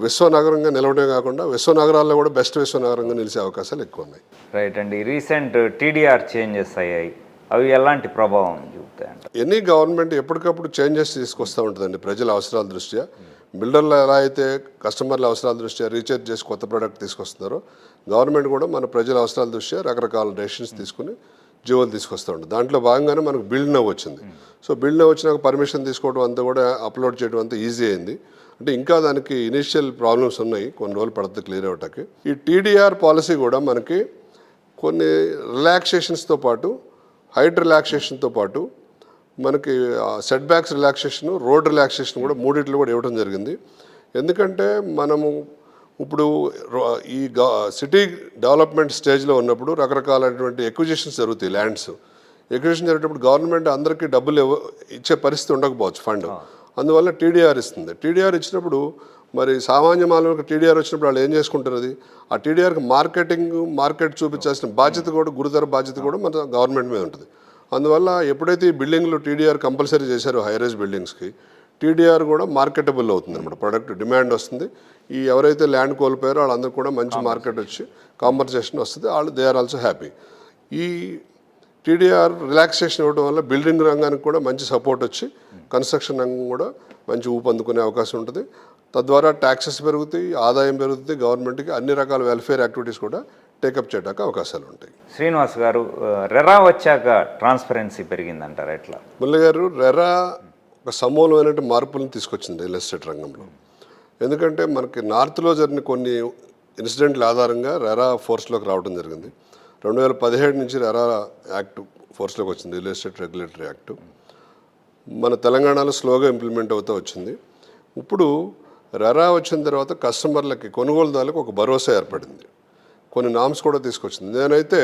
విశ్వనగరంగా నిలవడమే కాకుండా విశ్వనగరాల్లో కూడా బెస్ట్ విశ్వనగరంగా నిలిచే అవకాశాలు ఎక్కువ ఉన్నాయి. రైట్ అండి. రీసెంట్ TDR చేంజెస్ అయ్యాయి, అవి ఎలాంటి ప్రభావం చూపుతాయంట? ఎనీ గవర్నమెంట్ ఎప్పటికప్పుడు చేంజెస్ తీసుకొస్తూ ఉంటుందండి ప్రజల అవసరాల దృష్ట్యా. బిల్డర్లు ఎలా అయితే కస్టమర్ల అవసరాల దృష్ట్యా రీఛార్జ్ చేసి కొత్త ప్రోడక్ట్ తీసుకొస్తున్నారో, గవర్నమెంట్ కూడా మన ప్రజల అవసరాల దృష్ట్యా రకరకాల డెసిషన్స్ తీసుకుని జీవోలు తీసుకొస్తూ ఉంటుంది. దాంట్లో భాగంగానే మనకు బిల్డ్ నవ్ వచ్చింది. సో బిల్డ్ నవ్ వచ్చినాక పర్మిషన్ తీసుకోవడం అంతా కూడా అప్లోడ్ చేయడం అంతా ఈజీ అయింది. అంటే ఇంకా దానికి ఇనిషియల్ ప్రాబ్లమ్స్ ఉన్నాయి, కొన్ని రోజులు పడుతుంది క్లియర్ అవటానికి. ఈ TDR పాలసీ కూడా మనకి కొన్ని రిలాక్సేషన్స్తో పాటు, హైట్ రిలాక్సేషన్తో పాటు మనకి set backs relaxation, road relaxation కూడా మూడిట్లో కూడా ఇవ్వడం జరిగింది. ఎందుకంటే మనము ఇప్పుడు ఈ సిటీ డెవలప్మెంట్ స్టేజ్లో ఉన్నప్పుడు రకరకాలైనటువంటి ఎక్విజిషన్స్ జరుగుతాయి. ల్యాండ్స్ ఎక్విజిషన్ జరిగేటప్పుడు గవర్నమెంట్ అందరికీ డబ్బులు ఇచ్చే పరిస్థితి ఉండకపోవచ్చు ఫండ్, అందువల్ల TDR ఇస్తుంది. TDR ఇచ్చినప్పుడు మరి సామాన్య మానవులకు TDR వచ్చినప్పుడు వాళ్ళు ఏం చేసుకుంటారు, అది ఆ TDRకి మార్కెట్ చూపించాల్సిన బాధ్యత కూడా, గురుతర బాధ్యత కూడా మన గవర్నమెంట్ మీద ఉంటుంది. అందువల్ల ఎప్పుడైతే ఈ బిల్డింగ్లు TDR కంపల్సరీ చేశారో హై రైజ్ బిల్డింగ్స్కి, టీడీఆర్ కూడా మార్కెటబుల్ అవుతుంది అనమాట. ప్రొడక్ట్ డిమాండ్ వస్తుంది. ఈ ఎవరైతే ల్యాండ్ కోల్పోయారో వాళ్ళందరూ కూడా మంచి మార్కెట్ వచ్చి కాంపన్సేషన్ వస్తుంది. వాళ్ళు దే ఆర్ ఆల్సో హ్యాపీ. ఈ టీడీఆర్ రిలాక్సేషన్ ఇవ్వడం వల్ల బిల్డింగ్ రంగానికి కూడా మంచి సపోర్ట్ వచ్చి కన్స్ట్రక్షన్ రంగం కూడా మంచి ఊపందుకునే అవకాశం ఉంటుంది. తద్వారా ట్యాక్సెస్ పెరుగుతాయి, ఆదాయం పెరుగుతుంది, గవర్నమెంట్కి అన్ని రకాల వెల్ఫేర్ యాక్టివిటీస్ కూడా టేకప్ చేయడానికి అవకాశాలు ఉంటాయి. శ్రీనివాస్ గారు, రెరా వచ్చాక ట్రాన్స్పరెన్సీ పెరిగిందంటారు ఎట్లా? మురళి గారు, రెరా ఒక సమూలమైన మార్పులను తీసుకొచ్చింది రియల్ ఎస్టేట్ రంగంలో. ఎందుకంటే మనకి నార్త్లో జరిగిన కొన్ని ఇన్సిడెంట్ల ఆధారంగా రెరా ఫోర్స్లోకి రావడం జరిగింది. 2017 నుంచి రెరా యాక్ట్ ఫోర్స్లోకి వచ్చింది, రియల్ ఎస్టేట్ రెగ్యులేటరీ యాక్ట్. మన తెలంగాణలో స్లోగా ఇంప్లిమెంట్ అవుతూ వచ్చింది. ఇప్పుడు రెరా వచ్చిన తర్వాత కస్టమర్లకి, కొనుగోలుదారులకు ఒక భరోసా ఏర్పడింది. కొన్ని నామ్స్ కూడా తీసుకొచ్చింది. నేనైతే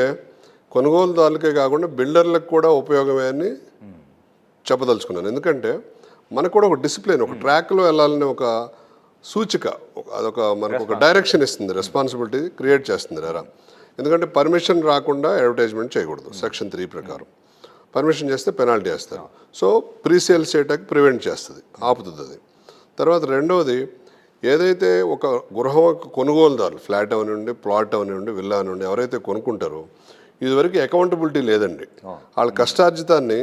కొనుగోలుదారులకే కాకుండా బిల్డర్లకు కూడా ఉపయోగమే అని చెప్పదలుచుకున్నాను. ఎందుకంటే మనకు కూడా ఒక డిసిప్లిన్, ఒక ట్రాక్లో వెళ్ళాలని ఒక సూచిక, అదొక మనకు ఒక డైరెక్షన్ ఇస్తుంది, రెస్పాన్సిబిలిటీ క్రియేట్ చేస్తుంది రెరా. ఎందుకంటే పర్మిషన్ రాకుండా అడ్వర్టైజ్మెంట్ చేయకూడదు సెక్షన్ 3 ప్రకారం. పర్మిషన్ చేస్తే పెనాల్టీ వేస్తారు. సో ప్రీసేల్ చేయటానికి ప్రివెంట్ చేస్తుంది, ఆపుతుంది అది. తర్వాత రెండవది, ఏదైతే ఒక గృహం కొనుగోలుదారులు, ఫ్లాట్ అవనివ్వండి, ప్లాట్ అవనివ్వండి, విల్లా అవనివ్వండి, ఎవరైతే కొనుక్కుంటారో ఇదివరకు అకౌంటబిలిటీ లేదండి. వాళ్ళ కష్టార్జితాన్ని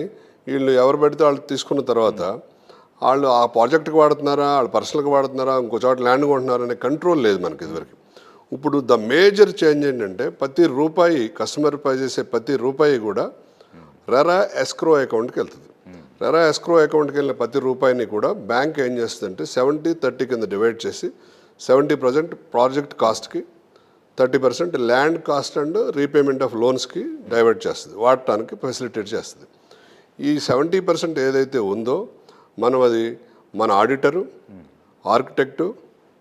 వీళ్ళు ఎవరు పెడితే వాళ్ళు తీసుకున్న తర్వాత వాళ్ళు ఆ ప్రాజెక్ట్కి వాడుతున్నారా, వాళ్ళు పర్సనల్కి వాడుతున్నారా, ఇంకో చోట ల్యాండ్ కొంటున్నారా అనే కంట్రోల్ లేదు మనకి ఇదివరకు. ఇప్పుడు ద మేజర్ చేంజ్ ఏంటంటే ప్రతి రూపాయి, కస్టమర్ పే చేసే ప్రతి రూపాయి కూడా రెరా ఎస్క్రో అకౌంట్కి వెళ్తుంది. రెరా ఎస్క్రో అకౌంట్కి వెళ్ళిన ప్రతి రూపాయిని కూడా బ్యాంక్ ఏం చేస్తుందంటే 70-30 కింద డివైడ్ చేసి 70% ప్రాజెక్ట్ కాస్ట్కి, 30% land cost and repayment of లోన్స్కి డైవర్ట్ చేస్తుంది, వాడటానికి ఫెసిలిటేట్ చేస్తుంది. ఈ 70% ఏదైతే ఉందో మనం అది మన ఆడిటరు, ఆర్కిటెక్టు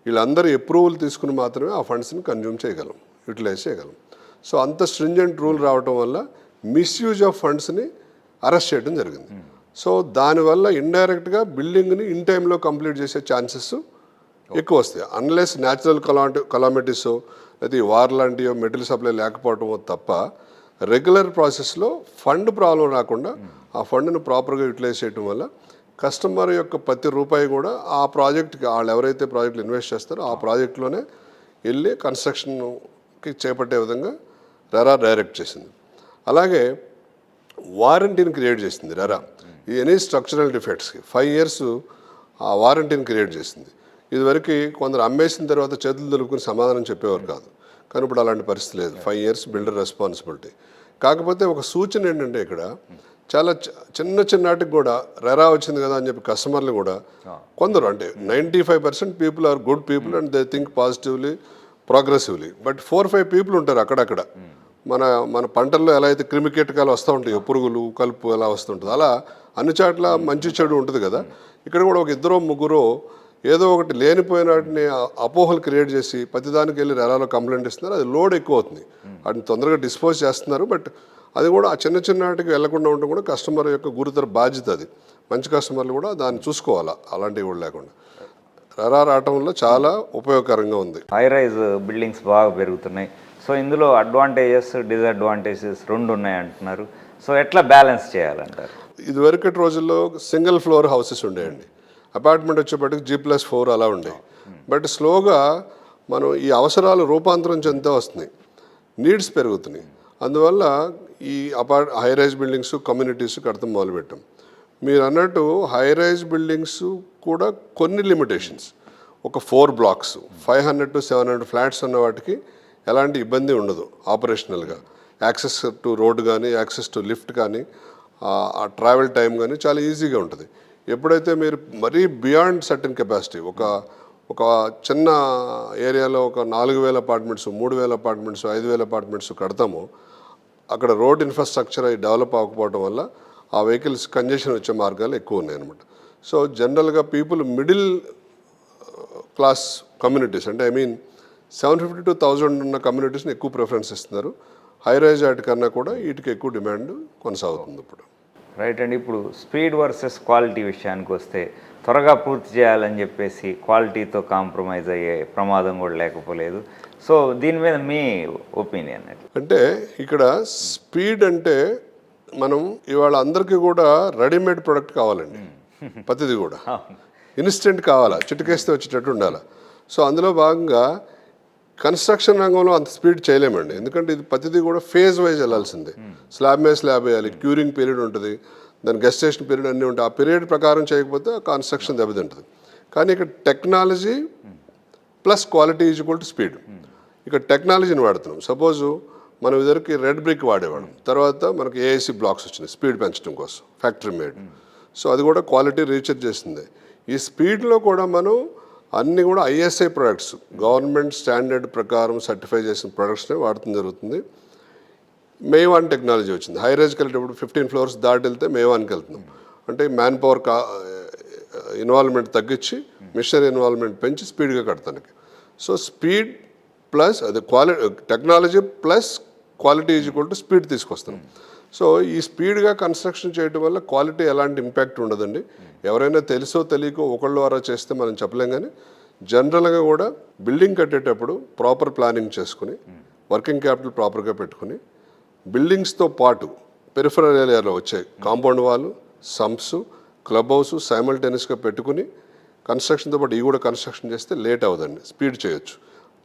వీళ్ళందరూ అప్రూవల్ తీసుకుని మాత్రమే ఆ ఫండ్స్ని కన్జ్యూమ్ చేయగలం, యూటిలైజ్ చేయగలం. సో అంత స్ట్రింజెంట్ రూల్ రావటం వల్ల మిస్యూజ్ ఆఫ్ ఫండ్స్ని అరెస్ట్ చేయడం జరిగింది. సో దానివల్ల ఇండైరెక్ట్గా బిల్డింగ్ని ఇన్ టైంలో కంప్లీట్ చేసే ఛాన్సెస్ ఎక్కువ వస్తాయి. అన్లెస్ న్యాచురల్ కలామిటీసో లేదా వార్ లాంటివో మెటీరియల్ సప్లై లేకపోవటమో తప్ప రెగ్యులర్ ప్రాసెస్లో ఫండ్ ప్రాబ్లం రాకుండా ఆ ఫండ్ను ప్రాపర్గా యూటిలైజ్ చేయడం వల్ల కస్టమర్ యొక్క ప్రతి రూపాయి కూడా ఆ ప్రాజెక్ట్కి, వాళ్ళు ఎవరైతే ప్రాజెక్టులు ఇన్వెస్ట్ చేస్తారో ఆ ప్రాజెక్ట్లోనే వెళ్ళి కన్స్ట్రక్షన్కి చేపట్టే విధంగా రెరా డైరెక్ట్ చేసింది. అలాగే వారంటీని క్రియేట్ చేసింది రెరా. ఈ ఎనీ స్ట్రక్చరల్ డిఫెక్ట్స్కి 5 years ఆ వారంటీని క్రియేట్ చేసింది. ఇదివరకు కొందరు అమ్మేసిన తర్వాత చేతులు దొరుకుని సమాధానం చెప్పేవారు కాదు, కానీ ఇప్పుడు అలాంటి పరిస్థితి లేదు. 5 years బిల్డర్ రెస్పాన్సిబిలిటీ. కాకపోతే ఒక సూచన ఏంటంటే ఇక్కడ చాలా చిన్నటికి కూడా రెరా వచ్చింది కదా అని చెప్పి కస్టమర్లు కూడా కొందరు, అంటే 95% people are good people and they think positively, progressively. But 4-5 people ఉంటారు అక్కడక్కడ. మన పంటల్లో ఎలా అయితే క్రిమి కీటకాలు వస్తూ ఉంటాయి, పురుగులు, కలుపు ఎలా వస్తుంటుంది, అలా అన్ని చోట్ల మంచి చెడు ఉంటుంది కదా. ఇక్కడ కూడా ఒక 2-3 ఏదో ఒకటి లేనిపోయిన వాటిని అపోహలు క్రియేట్ చేసి ప్రతిదానికి వెళ్ళి రెరాలో కంప్లైంట్ ఇస్తున్నారు. అది లోడ్ ఎక్కువ అవుతుంది, వాటిని తొందరగా డిస్పోజ్ చేస్తున్నారు. బట్ అది కూడా ఆ చిన్న వాటికి వెళ్లకుండా ఉండడం కూడా కస్టమర్ యొక్క గురుతర బాధ్యత. అది మంచి కస్టమర్లు కూడా దాన్ని చూసుకోవాలా, అలాంటివి కూడా లేకుండా. రెరా రావటం వల్ల చాలా ఉపయోగకరంగా ఉంది. హై రైజ్ బిల్డింగ్స్ బాగా పెరుగుతున్నాయి. సో ఇందులో అడ్వాంటేజెస్, డిసడ్వాంటేజెస్ 2 ఉన్నాయి అంటున్నారు. సో ఎట్లా బ్యాలెన్స్ చేయాలంటారు? ఇదివరకటి రోజుల్లో సింగిల్ ఫ్లోర్ హౌసెస్ ఉండేయండి, అపార్ట్మెంట్ వచ్చేప్పటికి G+4 అలా ఉండేవి. బట్ స్లోగా మనం ఈ అవసరాలు రూపాంతరం చెందుతూ వస్తున్నాయి, నీడ్స్ పెరుగుతున్నాయి. అందువల్ల ఈ హై రైజ్ బిల్డింగ్స్, కమ్యూనిటీస్ కడతాం మొదలుపెట్టాం. మీరు అన్నట్టు హై రైజ్ బిల్డింగ్స్ కూడా కొన్ని లిమిటేషన్స్, ఒక 4 blocks 500-700 ఫ్లాట్స్ ఉన్న వాటికి ఎలాంటి ఇబ్బంది ఉండదు ఆపరేషనల్గా. యాక్సెస్ టు రోడ్ కానీ, యాక్సెస్ టు లిఫ్ట్ కానీ, ఆ ట్రావెల్ టైం కానీ చాలా ఈజీగా ఉంటుంది. ఎప్పుడైతే మీరు మరీ బియాండ్ సర్టన్ కెపాసిటీ, ఒక చిన్న ఏరియాలో ఒక 4,000 అపార్ట్మెంట్స్, 3,000 అపార్ట్మెంట్స్, 5,000 అపార్ట్మెంట్స్ కడతామో అక్కడ రోడ్ ఇన్ఫ్రాస్ట్రక్చర్ అవి డెవలప్ అవ్వకపోవడం వల్ల ఆ వెహికల్స్ కంజెషన్ వచ్చే మార్గాలు ఎక్కువ ఉన్నాయి అనమాట. సో జనరల్గా పీపుల్ మిడిల్ క్లాస్ కమ్యూనిటీస్, అంటే 750 to 1,000 ఉన్న కమ్యూనిటీస్ని ఎక్కువ ప్రిఫరెన్స్ ఇస్తున్నారు. హై రైజ్ వాటి కన్నా కూడా వీటికి ఎక్కువ డిమాండ్ కొనసాగుతుంది ఇప్పుడు. రైట్ అండి. ఇప్పుడు స్పీడ్ వర్సెస్ క్వాలిటీ విషయానికి వస్తే, త్వరగా పూర్తి చేయాలని చెప్పేసి క్వాలిటీతో కాంప్రమైజ్ అయ్యే ప్రమాదం కూడా లేకపోలేదు. సో దీని మీద మీ ఒపీనియన్? అంటే ఇక్కడ స్పీడ్ అంటే మనం ఇవాళ అందరికీ కూడా రెడీమేడ్ ప్రొడక్ట్ కావాలండి, ప్రతిదీ కూడా. ఇన్స్టెంట్ కావాలా, చిటికేస్తే వచ్చేటట్టు ఉండాలి. సో అందులో భాగంగా కన్స్ట్రక్షన్ రంగంలో అంత స్పీడ్ చేయలేమండి, ఎందుకంటే ఇది ప్రతిదీ కూడా ఫేజ్ వైజ్ వెళ్ళాల్సిందే. స్లాబ్ మీద స్లాబ్ వేయాలి, క్యూరింగ్ పీరియడ్ ఉంటుంది, దాని గెస్టేషన్ పీరియడ్ అన్నీ ఉంటాయి. ఆ పీరియడ్ ప్రకారం చేయకపోతే కన్స్ట్రక్షన్ దెబ్బతింటుంది. కానీ ఇక్కడ technology plus quality is equal to speed. ఇక్కడ టెక్నాలజీని వాడుతున్నాం. సపోజు మనం ఇద్దరికి రెడ్ బ్రిక్ వాడేవాళ్ళం, తర్వాత మనకి ఏఐసి బ్లాక్స్ వచ్చినాయి స్పీడ్ పెంచడం కోసం, ఫ్యాక్టరీ మేడ్. సో అది కూడా క్వాలిటీ రీచెక్ చేసింది. ఈ స్పీడ్లో కూడా మనం అన్నీ కూడా ఐఎస్ఐ ప్రొడక్ట్స్, గవర్నమెంట్ స్టాండర్డ్ ప్రకారం సర్టిఫై చేసిన ప్రొడక్ట్స్నే వాడటం జరుగుతుంది. మేవాన్ టెక్నాలజీ వచ్చింది. హై రైజ్కి వెళ్ళేటప్పుడు 15 ఫ్లోర్స్ దాటి వెళ్తే మేవాన్కి వెళ్తున్నాం. అంటే మ్యాన్ పవర్ ఇన్వాల్వ్మెంట్ తగ్గించి మిషనరీ ఇన్వాల్వ్మెంట్ పెంచి స్పీడ్గా కడతానికి. సో స్పీడ్ ప్లస్ అది technology plus quality is equal to speed తీసుకొస్తున్నాం. సో ఈ స్పీడ్గా కన్స్ట్రక్షన్ చేయడం వల్ల క్వాలిటీ ఎలాంటి ఇంపాక్ట్ ఉండదండి. ఎవరైనా తెలుసో తెలియకో ఒకళ్ళ ద్వారా చేస్తే మనం చెప్పలేం. కానీ జనరల్గా కూడా బిల్డింగ్ కట్టేటప్పుడు ప్రాపర్ ప్లానింగ్ చేసుకుని, వర్కింగ్ క్యాపిటల్ ప్రాపర్గా పెట్టుకుని, బిల్డింగ్స్తో పాటు పెరిఫరల్ ఏరియాలో వచ్చే compound wall, sumps, club house సైమల్టేనియస్గా పెట్టుకుని కన్స్ట్రక్షన్తో పాటు ఇవి కూడా కన్స్ట్రక్షన్ చేస్తే లేట్ అవ్వదండి, స్పీడ్ చేయొచ్చు.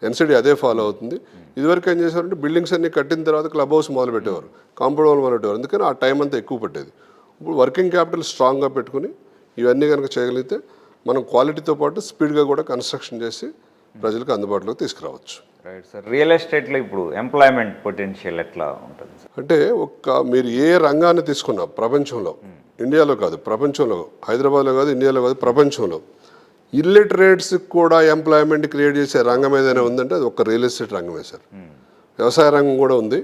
ఎన్సిడి అదే ఫాలో అవుతుంది. ఇదివరకు ఏం చేశారంటే బిల్డింగ్స్ అన్ని కట్టిన తర్వాత క్లబ్ హౌస్ మొదలు పెట్టేవారు, కాంపౌండ్ వాల్ మొదలు పెట్టేవారు. అందుకని ఆ టైం అంతా ఎక్కువ పట్టేది. ఇప్పుడు వర్కింగ్ క్యాపిటల్ స్ట్రాంగ్గా పెట్టుకుని ఇవన్నీ కనుక చేయగలిగితే మనం క్వాలిటీతో పాటు స్పీడ్గా కూడా కన్స్ట్రక్షన్ చేసి ప్రజలకు అందుబాటులోకి తీసుకురావచ్చు. Right sir. రియల్ ఎస్టేట్లో ఇప్పుడు ఎంప్లాయ్మెంట్ పొటెన్షియల్ ఎట్లా ఉంటుంది సార్? అంటే మీరు ఏ రంగాన్ని తీసుకున్నా ప్రపంచంలో, ఇండియాలో కాదు ప్రపంచంలో, హైదరాబాద్లో కాదు ఇండియాలో కాదు ప్రపంచంలో, ఇల్లిటరేట్స్కి కూడా ఎంప్లాయ్మెంట్ క్రియేట్ చేసే రంగం ఏదైనా ఉందంటే అది ఒక్క రియల్ ఎస్టేట్ రంగమే సార్. వ్యవసాయ రంగం కూడా ఉంది,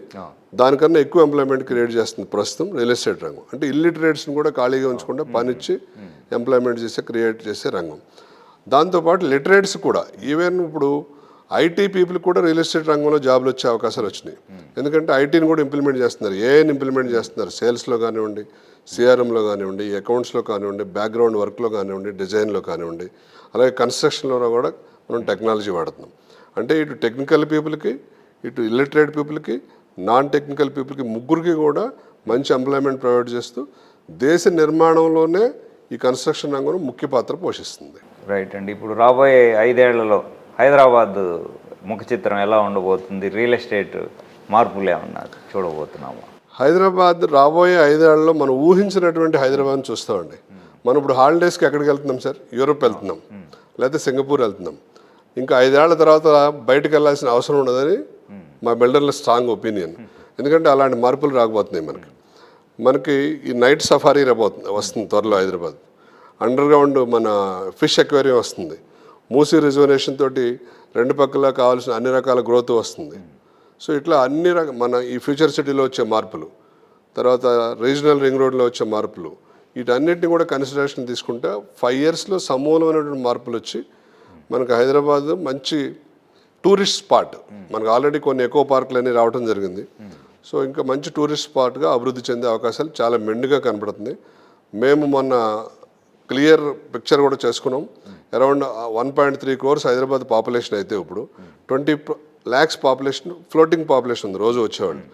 దానికన్నా ఎక్కువ ఎంప్లాయ్మెంట్ క్రియేట్ చేస్తుంది ప్రస్తుతం రియల్ ఎస్టేట్ రంగం. అంటే ఇల్లిటరేట్స్ని కూడా ఖాళీగా ఉంచకుండా పనిచ్చి ఎంప్లాయ్మెంట్ క్రియేట్ చేసే రంగం. దాంతోపాటు లిటరేట్స్ కూడా, ఈవెన్ ఇప్పుడు ఐటీ పీపుల్ కూడా రియల్ ఎస్టేట్ రంగంలో జాబ్లు వచ్చే అవకాశాలు వచ్చినాయి. ఎందుకంటే ఐటీని కూడా ఇంప్లిమెంట్ చేస్తున్నారు, ఏఐని ఇంప్లిమెంట్ చేస్తున్నారు. సేల్స్లో కానివ్వండి, సిఆర్ఎంలో కానివ్వండి, అకౌంట్స్లో కానివ్వండి, బ్యాక్గ్రౌండ్ వర్క్లో కానివ్వండి, డిజైన్లో కానివ్వండి, అలాగే కన్స్ట్రక్షన్లో కూడా మనం టెక్నాలజీ వాడుతున్నాం. అంటే ఇటు టెక్నికల్ పీపుల్కి, ఇటు ఇల్లిటరేట్ పీపుల్కి, నాన్ టెక్నికల్ పీపుల్కి, ముగ్గురికి కూడా మంచి ఎంప్లాయ్మెంట్ ప్రొవైడ్ చేస్తూ దేశ నిర్మాణంలోనే ఈ కన్స్ట్రక్షన్ రంగం ముఖ్య పాత్ర పోషిస్తుంది. రైట్ అండి. ఇప్పుడు రాబోయే 5 ఏళ్లలో హైదరాబాద్ ముఖ చిత్రం ఎలా ఉండబోతుంది? రియల్ ఎస్టేట్ మార్పులు ఏమన్నా చూడబోతున్నాము? హైదరాబాద్ రాబోయే 5 ఏళ్లలో మనం ఊహించినటువంటి హైదరాబాద్ని చూస్తామండి. మనం ఇప్పుడు హాలిడేస్కి ఎక్కడికి వెళ్తున్నాం సార్? యూరోప్ వెళ్తున్నాం, లేకపోతే సింగపూర్ వెళ్తున్నాం. ఇంకా 5 ఏళ్ల తర్వాత బయటకు వెళ్ళాల్సిన అవసరం ఉండదని మా బిల్డర్ల స్ట్రాంగ్ ఒపీనియన్. ఎందుకంటే అలాంటి మార్పులు రాకపోతున్నాయి మనకి ఈ నైట్ సఫారీ వస్తుంది త్వరలో హైదరాబాద్. అండర్ గ్రౌండ్ మన ఫిష్ అక్వేరియం వస్తుంది. మూసీ రిజర్వేషన్ తోటి 2 పక్కల కావాల్సిన అన్ని రకాల గ్రోత్ వస్తుంది. సో ఇట్లా అన్ని మన ఈ ఫ్యూచర్ సిటీలో వచ్చే మార్పులు, తర్వాత రీజనల్ రింగ్ రోడ్లో వచ్చే మార్పులు, వీటన్నిటిని కూడా కన్సిడరేషన్ తీసుకుంటే 5 ఇయర్స్లో సమూలమైనటువంటి మార్పులు వచ్చి మనకు హైదరాబాద్ మంచి టూరిస్ట్ స్పాట్, మనకు ఆల్రెడీ కొన్ని ఎకో పార్కులు అన్నీ రావడం జరిగింది. సో ఇంకా మంచి టూరిస్ట్ స్పాట్గా అభివృద్ధి చెందే అవకాశాలు చాలా మెండుగా కనపడుతుంది. మేము మొన్న క్లియర్ పిక్చర్ కూడా చేసుకున్నాం. అరౌండ్ 1.3 crores హైదరాబాద్ పాపులేషన్ అయితే ఇప్పుడు 20 lakhs పాపులేషన్, ఫ్లోటింగ్ పాపులేషన్ ఉంది, రోజు వచ్చేవాళ్ళు.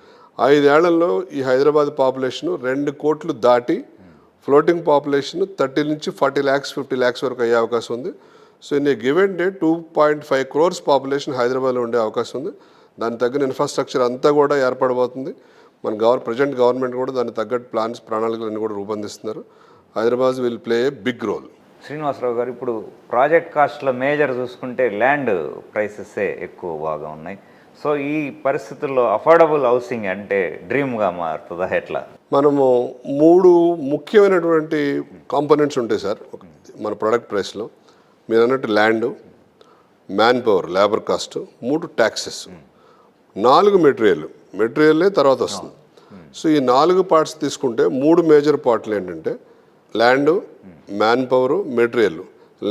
5 ఏళ్లలో ఈ హైదరాబాద్ పాపులేషన్ 2 కోట్లు దాటి ఫ్లోటింగ్ పాపులేషన్ 30 నుంచి 40 lakhs 50 lakhs వరకు అయ్యే అవకాశం ఉంది. So in a given day 2.5 crores population హైదరాబాద్లో ఉండే అవకాశం ఉంది. దానికి తగిన ఇన్ఫ్రాస్ట్రక్చర్ అంతా కూడా ఏర్పడబోతుంది. మన ప్రజెంట్ గవర్నమెంట్ కూడా దానికి తగ్గట్టు ప్రణాళికలన్నీ కూడా రూపొందిస్తున్నారు. Hyderabad will play a big role. Srinivasarao గారు, ఇప్పుడు ప్రాజెక్ట్ కాస్ట్లో మేజర్ చూసుకుంటే ల్యాండ్ ప్రైసెసే ఎక్కువ బాగా ఉన్నాయి. సో ఈ పరిస్థితుల్లో అఫోర్డబుల్ హౌసింగ్ అంటే డ్రీమ్గా మారుతుందా ఎట్లా? మనము 3 ముఖ్యమైనటువంటి కాంపోనెంట్స్ ఉంటాయి సార్ మన ప్రొడక్ట్ ప్రైస్లో. మీరు అన్నట్టు land, man power, labour cost, 3 taxes, 4 మెటీరియల్లే తర్వాత వస్తుంది. సో ఈ 4 పార్ట్స్ తీసుకుంటే 3 మేజర్ పార్ట్లు ఏంటంటే land, man power, material.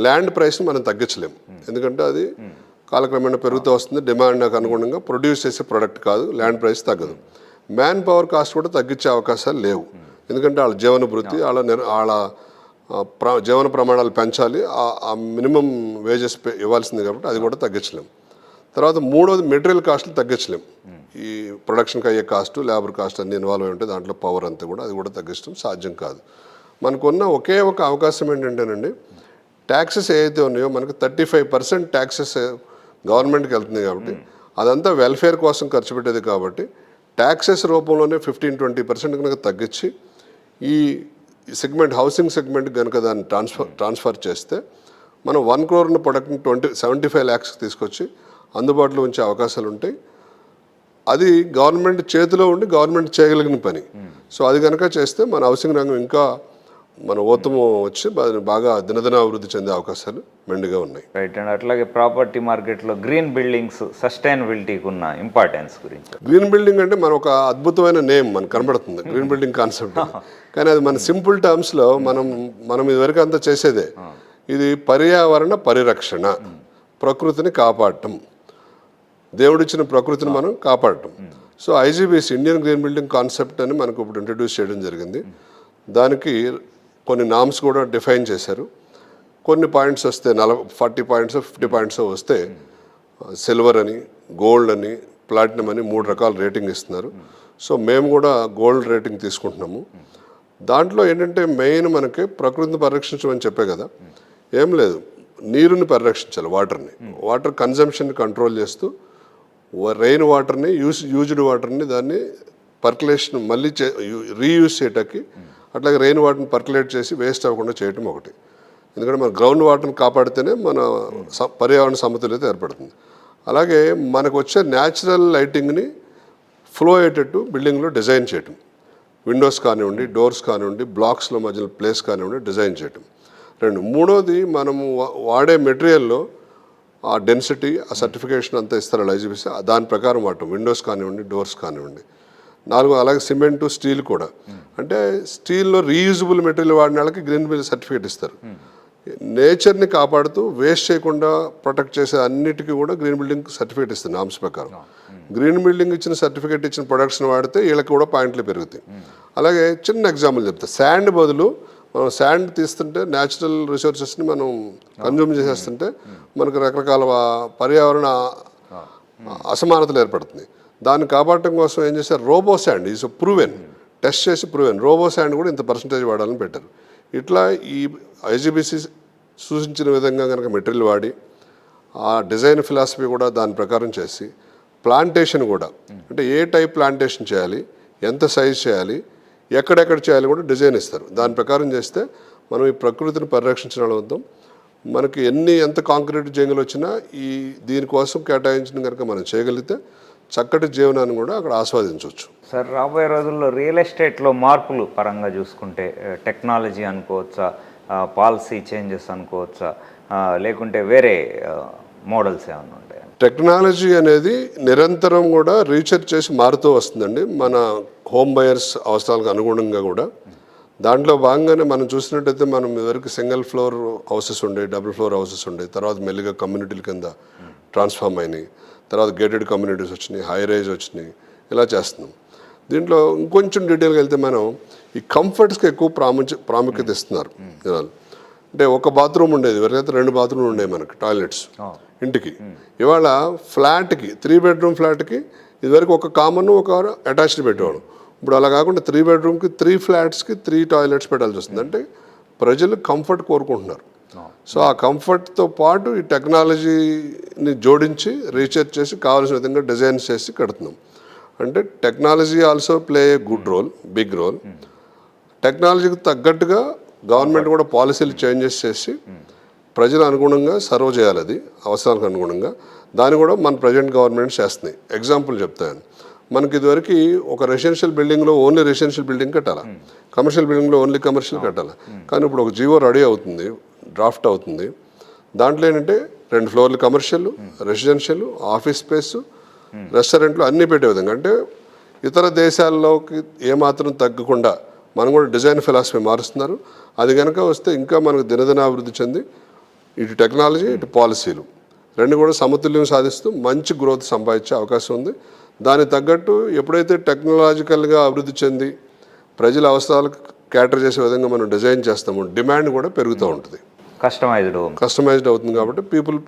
Land ప్రైస్ని మనం తగ్గించలేము, ఎందుకంటే అది కాలక్రమేణా పెరుగుతూ వస్తుంది. డిమాండ్కి అనుగుణంగా ప్రొడ్యూస్ చేసే ప్రోడక్ట్ కాదు, ల్యాండ్ ప్రైస్ తగ్గదు. మ్యాన్ పవర్ కాస్ట్ కూడా తగ్గించే అవకాశాలు లేవు, ఎందుకంటే వాళ్ళ జీవన భృతి, వాళ్ళ జీవన ప్రమాణాలు పెంచాలి, ఆ మినిమం వేజెస్ ఇవ్వాల్సింది కాబట్టి అది కూడా తగ్గించలేము. తర్వాత 3వది మెటీరియల్ కాస్ట్లు తగ్గించలేము. ఈ ప్రొడక్షన్కి అయ్యే కాస్ట్, లేబర్ కాస్ట్ అన్ని ఇన్వాల్వ్ అయి ఉంటాయి, దాంట్లో పవర్ అంతా కూడా అది కూడా తగ్గించడం సాధ్యం కాదు. మనకున్న ఒకే ఒక అవకాశం ఏంటంటేనండి ట్యాక్సెస్ ఏవైతే ఉన్నాయో మనకు 35% ట్యాక్సెస్ గవర్నమెంట్కి వెళ్తుంది కాబట్టి అదంతా వెల్ఫేర్ కోసం ఖర్చు పెట్టేది కాబట్టి ట్యాక్సెస్ రూపంలోనే 15-20% కనుక తగ్గించి ఈ సెగ్మెంట్ హౌసింగ్ సెగ్మెంట్ కనుక దాన్ని ట్రాన్స్ఫర్ చేస్తే మనం 1 crore ఉన్న ప్రొడక్ట్ని 75 lakhs తీసుకొచ్చి అందుబాటులో ఉంచే అవకాశాలు ఉంటాయి. అది గవర్నమెంట్ చేతిలో ఉండి గవర్నమెంట్ చేయగలిగిన పని. సో అది కనుక చేస్తే మన హౌసింగ్ రంగం ఇంకా మన ఊతము వచ్చి బాగా దినదిన అభివృద్ధి చెందే అవకాశాలు మెండుగా ఉన్నాయి. రైట్ అండ్ అట్లాగే ప్రాపర్టీ మార్కెట్లో గ్రీన్ బిల్డింగ్స్ సస్టైనబిలిటీకి ఉన్న ఇంపార్టెన్స్ గురించి. గ్రీన్ బిల్డింగ్ అంటే మన ఒక అద్భుతమైన నేమ్ మనకు కనబడుతుంది గ్రీన్ బిల్డింగ్ కాన్సెప్ట్. కానీ అది మన సింపుల్ టర్మ్స్లో మనం ఇదివరకు అంతా చేసేదే. ఇది పర్యావరణ పరిరక్షణ, ప్రకృతిని కాపాడటం, దేవుడిచ్చిన ప్రకృతిని మనం కాపాడటం. So IGBC Indian green building concept అని మనకు ఇప్పుడు ఇంట్రడ్యూస్ చేయడం జరిగింది. దానికి కొన్ని నామ్స్ కూడా డిఫైన్ చేశారు. కొన్ని పాయింట్స్ వస్తే 40 పాయింట్స్ 50 పాయింట్స్ వస్తే సిల్వర్ అని, గోల్డ్ అని, ప్లాటినం అని 3 రకాల రేటింగ్ ఇస్తున్నారు. సో మేము కూడా గోల్డ్ రేటింగ్ తీసుకుంటున్నాము. దాంట్లో ఏంటంటే మెయిన్ మనకి ప్రకృతిని పరిరక్షించమని చెప్పే కదా, ఏం లేదు, నీరుని పరిరక్షించాలి, వాటర్ కన్జంప్షన్ కంట్రోల్ చేస్తూ రెయిన్ వాటర్ని యూజ్డ్ వాటర్ని దాన్ని పర్కులేషన్ మళ్ళీ రీయూజ్ చేయటానికి, అట్లాగే రెయిన్ వాటర్ని పర్కులేట్ చేసి వేస్ట్ అవ్వకుండా చేయటం ఒకటి. ఎందుకంటే మన గ్రౌండ్ వాటర్ని కాపాడితేనే మన పర్యావరణ సమతుల్యత ఏర్పడుతుంది. అలాగే మనకు వచ్చే న్యాచురల్ లైటింగ్ని ఫ్లో అయ్యేటట్టు బిల్డింగ్లో డిజైన్ చేయటం, విండోస్ కానివ్వండి, డోర్స్ కానివ్వండి, బ్లాక్స్లో మధ్యలో ప్లేస్ కానివ్వండి డిజైన్ చేయటం. మూడోది మనము వాడే మెటీరియల్లో ఆ డెన్సిటీ, ఆ సర్టిఫికేషన్ అంతా ఇస్తారు ఐజీబీసీ, దాని ప్రకారం వాడటం, విండోస్ కానివ్వండి, డోర్స్ కానివ్వండి. 4 అలాగే సిమెంటు, స్టీల్ కూడా. అంటే స్టీల్లో రీయూజబుల్ మెటీరియల్ వాడిన వాళ్ళకి గ్రీన్ బిల్డింగ్ సర్టిఫికేట్ ఇస్తారు. నేచర్ని కాపాడుతూ వేస్ట్ చేయకుండా ప్రొటెక్ట్ చేసే అన్నిటికీ కూడా గ్రీన్ బిల్డింగ్ సర్టిఫికేట్ ఇస్తుంది నామ్స్ ప్రకారం. గ్రీన్ బిల్డింగ్ ఇచ్చిన సర్టిఫికేట్ ఇచ్చిన ప్రొడక్ట్స్ని వాడితే వీళ్ళకి కూడా పాయింట్లు పెరుగుతాయి. అలాగే చిన్న ఎగ్జాంపుల్ చెప్తా, శాండ్ బదులు మనం శాండ్ తీస్తుంటే న్యాచురల్ రిసోర్సెస్ని మనం కన్జ్యూమ్ చేసేస్తుంటే మనకు రకరకాల పర్యావరణ అసమానతలు ఏర్పడుతుంది. దాన్ని కాపాడటం కోసం ఏం చేశారు, robo sand is proven, test చేసి ప్రూవెన్, రోబో శాండ్ కూడా ఇంత పర్సంటేజ్ వాడాలని పెట్టారు. ఇట్లా ఈ ఐజీబీసీ సూచించిన విధంగా కనుక మెటీరియల్ వాడి ఆ డిజైన్ ఫిలాసఫీ కూడా దాని ప్రకారం చేసి, ప్లాంటేషన్ కూడా అంటే ఏ టైప్ ప్లాంటేషన్ చేయాలి, ఎంత సైజ్ చేయాలి, ఎక్కడెక్కడ చేయాలి కూడా డిజైన్ ఇస్తారు. దాని ప్రకారం చేస్తే మనం ఈ ప్రకృతిని పరిరక్షించడం అవుతాం. మనకి ఎంత కాంక్రీట్ జంగులు వచ్చినా ఈ దీనికోసం కేటాయించిన కనుక మనం చేయగలిగితే చక్కటి జీవనాన్ని కూడా అక్కడ ఆస్వాదించవచ్చు. సార్, రాబోయే రోజుల్లో రియల్ ఎస్టేట్లో మార్పులు పరంగా చూసుకుంటే టెక్నాలజీ అనుకోవచ్చా, పాలసీ చేంజెస్ అనుకోవచ్చా, లేకుంటే వేరే మోడల్స్ ఏమైనా ఉంటాయి? టెక్నాలజీ అనేది నిరంతరం కూడా రీసెర్చ్ చేసి మారుతూ వస్తుందండి, మన హోమ్ బయర్స్ అవసరాలకు అనుగుణంగా కూడా. దాంట్లో భాగంగానే మనం చూసినట్టయితే మనం ఇదివరకు సింగిల్ ఫ్లోర్ హౌసెస్ ఉండే, డబుల్ ఫ్లోర్ హౌసెస్ ఉండే, తర్వాత మెల్లిగా కమ్యూనిటీల కింద ట్రాన్స్ఫార్మ్ అయినాయి, తర్వాత గేటెడ్ కమ్యూనిటీస్ వచ్చినాయి, హై రైజ్ వచ్చినాయి, ఇలా చేస్తున్నాం. దీంట్లో ఇంకొంచెం డీటెయిల్గా వెళ్తే మనం ఈ కంఫర్ట్స్కి ఎక్కువ ప్రాముఖ్యత ఇస్తున్నారు జనాలు. అంటే ఒక బాత్రూమ్ ఉండేది, ఎవరికైతే 2 బాత్రూమ్లు ఉండేవి మనకి టాయిలెట్స్ ఇంటికి. ఇవాళ ఫ్లాట్కి 3 bedroom ఫ్లాట్కి ఇదివరకు ఒక కామన్ ఒక అటాచ్డ్ పెట్టేవాడు. ఇప్పుడు అలా కాకుండా 3 bedroomకి 3 ఫ్లాట్స్కి 3 టాయిలెట్స్ పెట్టాల్సి వస్తుంది. అంటే ప్రజలు కంఫర్ట్ కోరుకుంటున్నారు. సో ఆ కంఫర్ట్తో పాటు ఈ టెక్నాలజీని జోడించి రీసెర్చ్ చేసి కావాల్సిన విధంగా డిజైన్స్ చేసి కడుతున్నాం. అంటే technology also play a good role, big role. టెక్నాలజీకి తగ్గట్టుగా గవర్నమెంట్ కూడా పాలసీలు చేంజెస్ చేసి ప్రజల అనుగుణంగా సర్వ్ చేయాలి, అది అవసరాలకు అనుగుణంగా. దాన్ని కూడా మన ప్రజెంట్ గవర్నమెంట్ చేస్తున్నాయి. ఎగ్జాంపుల్ చెప్తాను, మనకి ఇదివరకు ఒక రెసిడెన్షియల్ బిల్డింగ్లో ఓన్లీ రెసిడెన్షియల్ బిల్డింగ్ కట్టాలి, కమర్షియల్ బిల్డింగ్లో ఓన్లీ కమర్షియల్ కట్టాలి. కానీ ఇప్పుడు ఒక జీవో రెడీ అవుతుంది, డ్రాఫ్ట్ అవుతుంది. దాంట్లో ఏంటంటే 2 floorలు కమర్షియల్, రెసిడెన్షియల్, ఆఫీస్ స్పేస్, రెస్టారెంట్లు అన్నీ పెట్టే విధంగా. అంటే ఇతర దేశాల్లోకి ఏమాత్రం తగ్గకుండా మనం కూడా డిజైన్ ఫిలాసఫీ మారుస్తున్నారు. అది కనుక వస్తే ఇంకా మనకు దినదినాభివృద్ధి చెంది ఇటు టెక్నాలజీ ఇటు పాలసీలు 2 కూడా సమతుల్యం సాధిస్తూ మంచి గ్రోత్ సంపాదించే అవకాశం ఉంది. దానికి తగ్గట్టు ఎప్పుడైతే టెక్నాలజికల్గా అభివృద్ధి చెంది ప్రజల అవసరాలకు క్యాటర్ చేసే విధంగా మనం డిజైన్ చేస్తామో డిమాండ్ కూడా పెరుగుతూ ఉంటుంది, కస్టమైజ్డ్ అవుతుంది. కాబట్టి people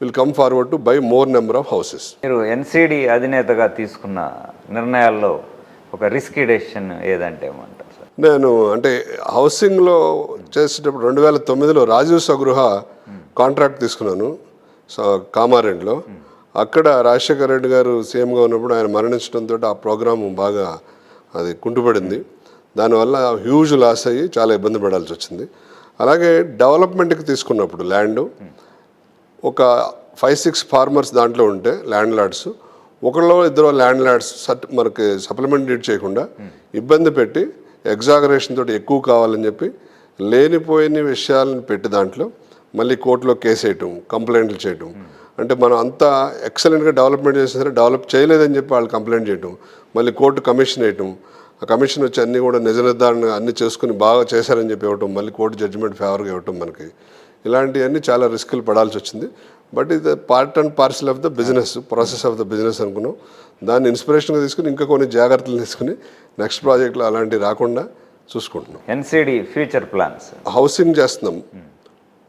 will come forward to buy more number of houses. మీరు ఎన్సిడి అధినేతగా తీసుకున్న నిర్ణయాల్లో ఒక రిస్కీ డెసిషన్ ఏదంటే ఏమంటారు సార్? నేను అంటే హౌసింగ్లో చేసేటప్పుడు 2009లో రాజీవ్ స్వగృహ కాంట్రాక్ట్ తీసుకున్నాను కామారెడ్డిలో. అక్కడ రాజశేఖర రెడ్డి గారు సీఎంగా ఉన్నప్పుడు ఆయన మరణించడంతో ఆ ప్రోగ్రాము బాగా అది కుంటుపడింది. దానివల్ల హ్యూజ్ లాస్ అయ్యి చాలా ఇబ్బంది పడాల్సి వచ్చింది. అలాగే డెవలప్మెంట్కి తీసుకున్నప్పుడు ల్యాండ్ ఒక 5-6 ఫార్మర్స్ దాంట్లో ఉంటే ల్యాండ్ లార్డ్స్, ఒకళ్ళు ఇద్దరు ల్యాండ్ లార్డ్స్ మనకి సప్లిమెంట్ డీడ్ చేయకుండా ఇబ్బంది పెట్టి ఎగ్జాగరేషన్ తోటి ఎక్కువ కావాలని చెప్పి లేనిపోయిన విషయాలను పెట్టి దాంట్లో మళ్ళీ కోర్టులో కేసు వేయటం, కంప్లైంట్లు చేయటం. అంటే మనం అంతా ఎక్సలెంట్గా డెవలప్మెంట్ చేసిన సరే డెవలప్ చేయలేదని చెప్పి వాళ్ళు కంప్లైంట్ చేయటం, మళ్ళీ కోర్టు కమిషన్ వేయటం, ఆ కమిషన్ వచ్చి అన్నీ కూడా నిజ నిర్ధారణ అన్నీ చేసుకుని బాగా చేశారని చెప్పి ఇవ్వటం, మళ్ళీ కోర్టు జడ్జిమెంట్ ఫేవర్గా ఇవ్వటం మనకి. ఇలాంటివన్నీ చాలా రిస్కులు పడాల్సి వచ్చింది. బట్ ఇది part and parcel of the business, process of the business అనుకున్నాం. దాన్ని ఇన్స్పిరేషన్గా తీసుకుని ఇంకా కొన్ని జాగ్రత్తలు తీసుకుని నెక్స్ట్ ప్రాజెక్ట్లో అలాంటివి రాకుండా చూసుకుంటున్నాం. ఎన్సిడి ఫ్యూచర్ ప్లాన్స్ హౌసింగ్ చేస్తున్నాం,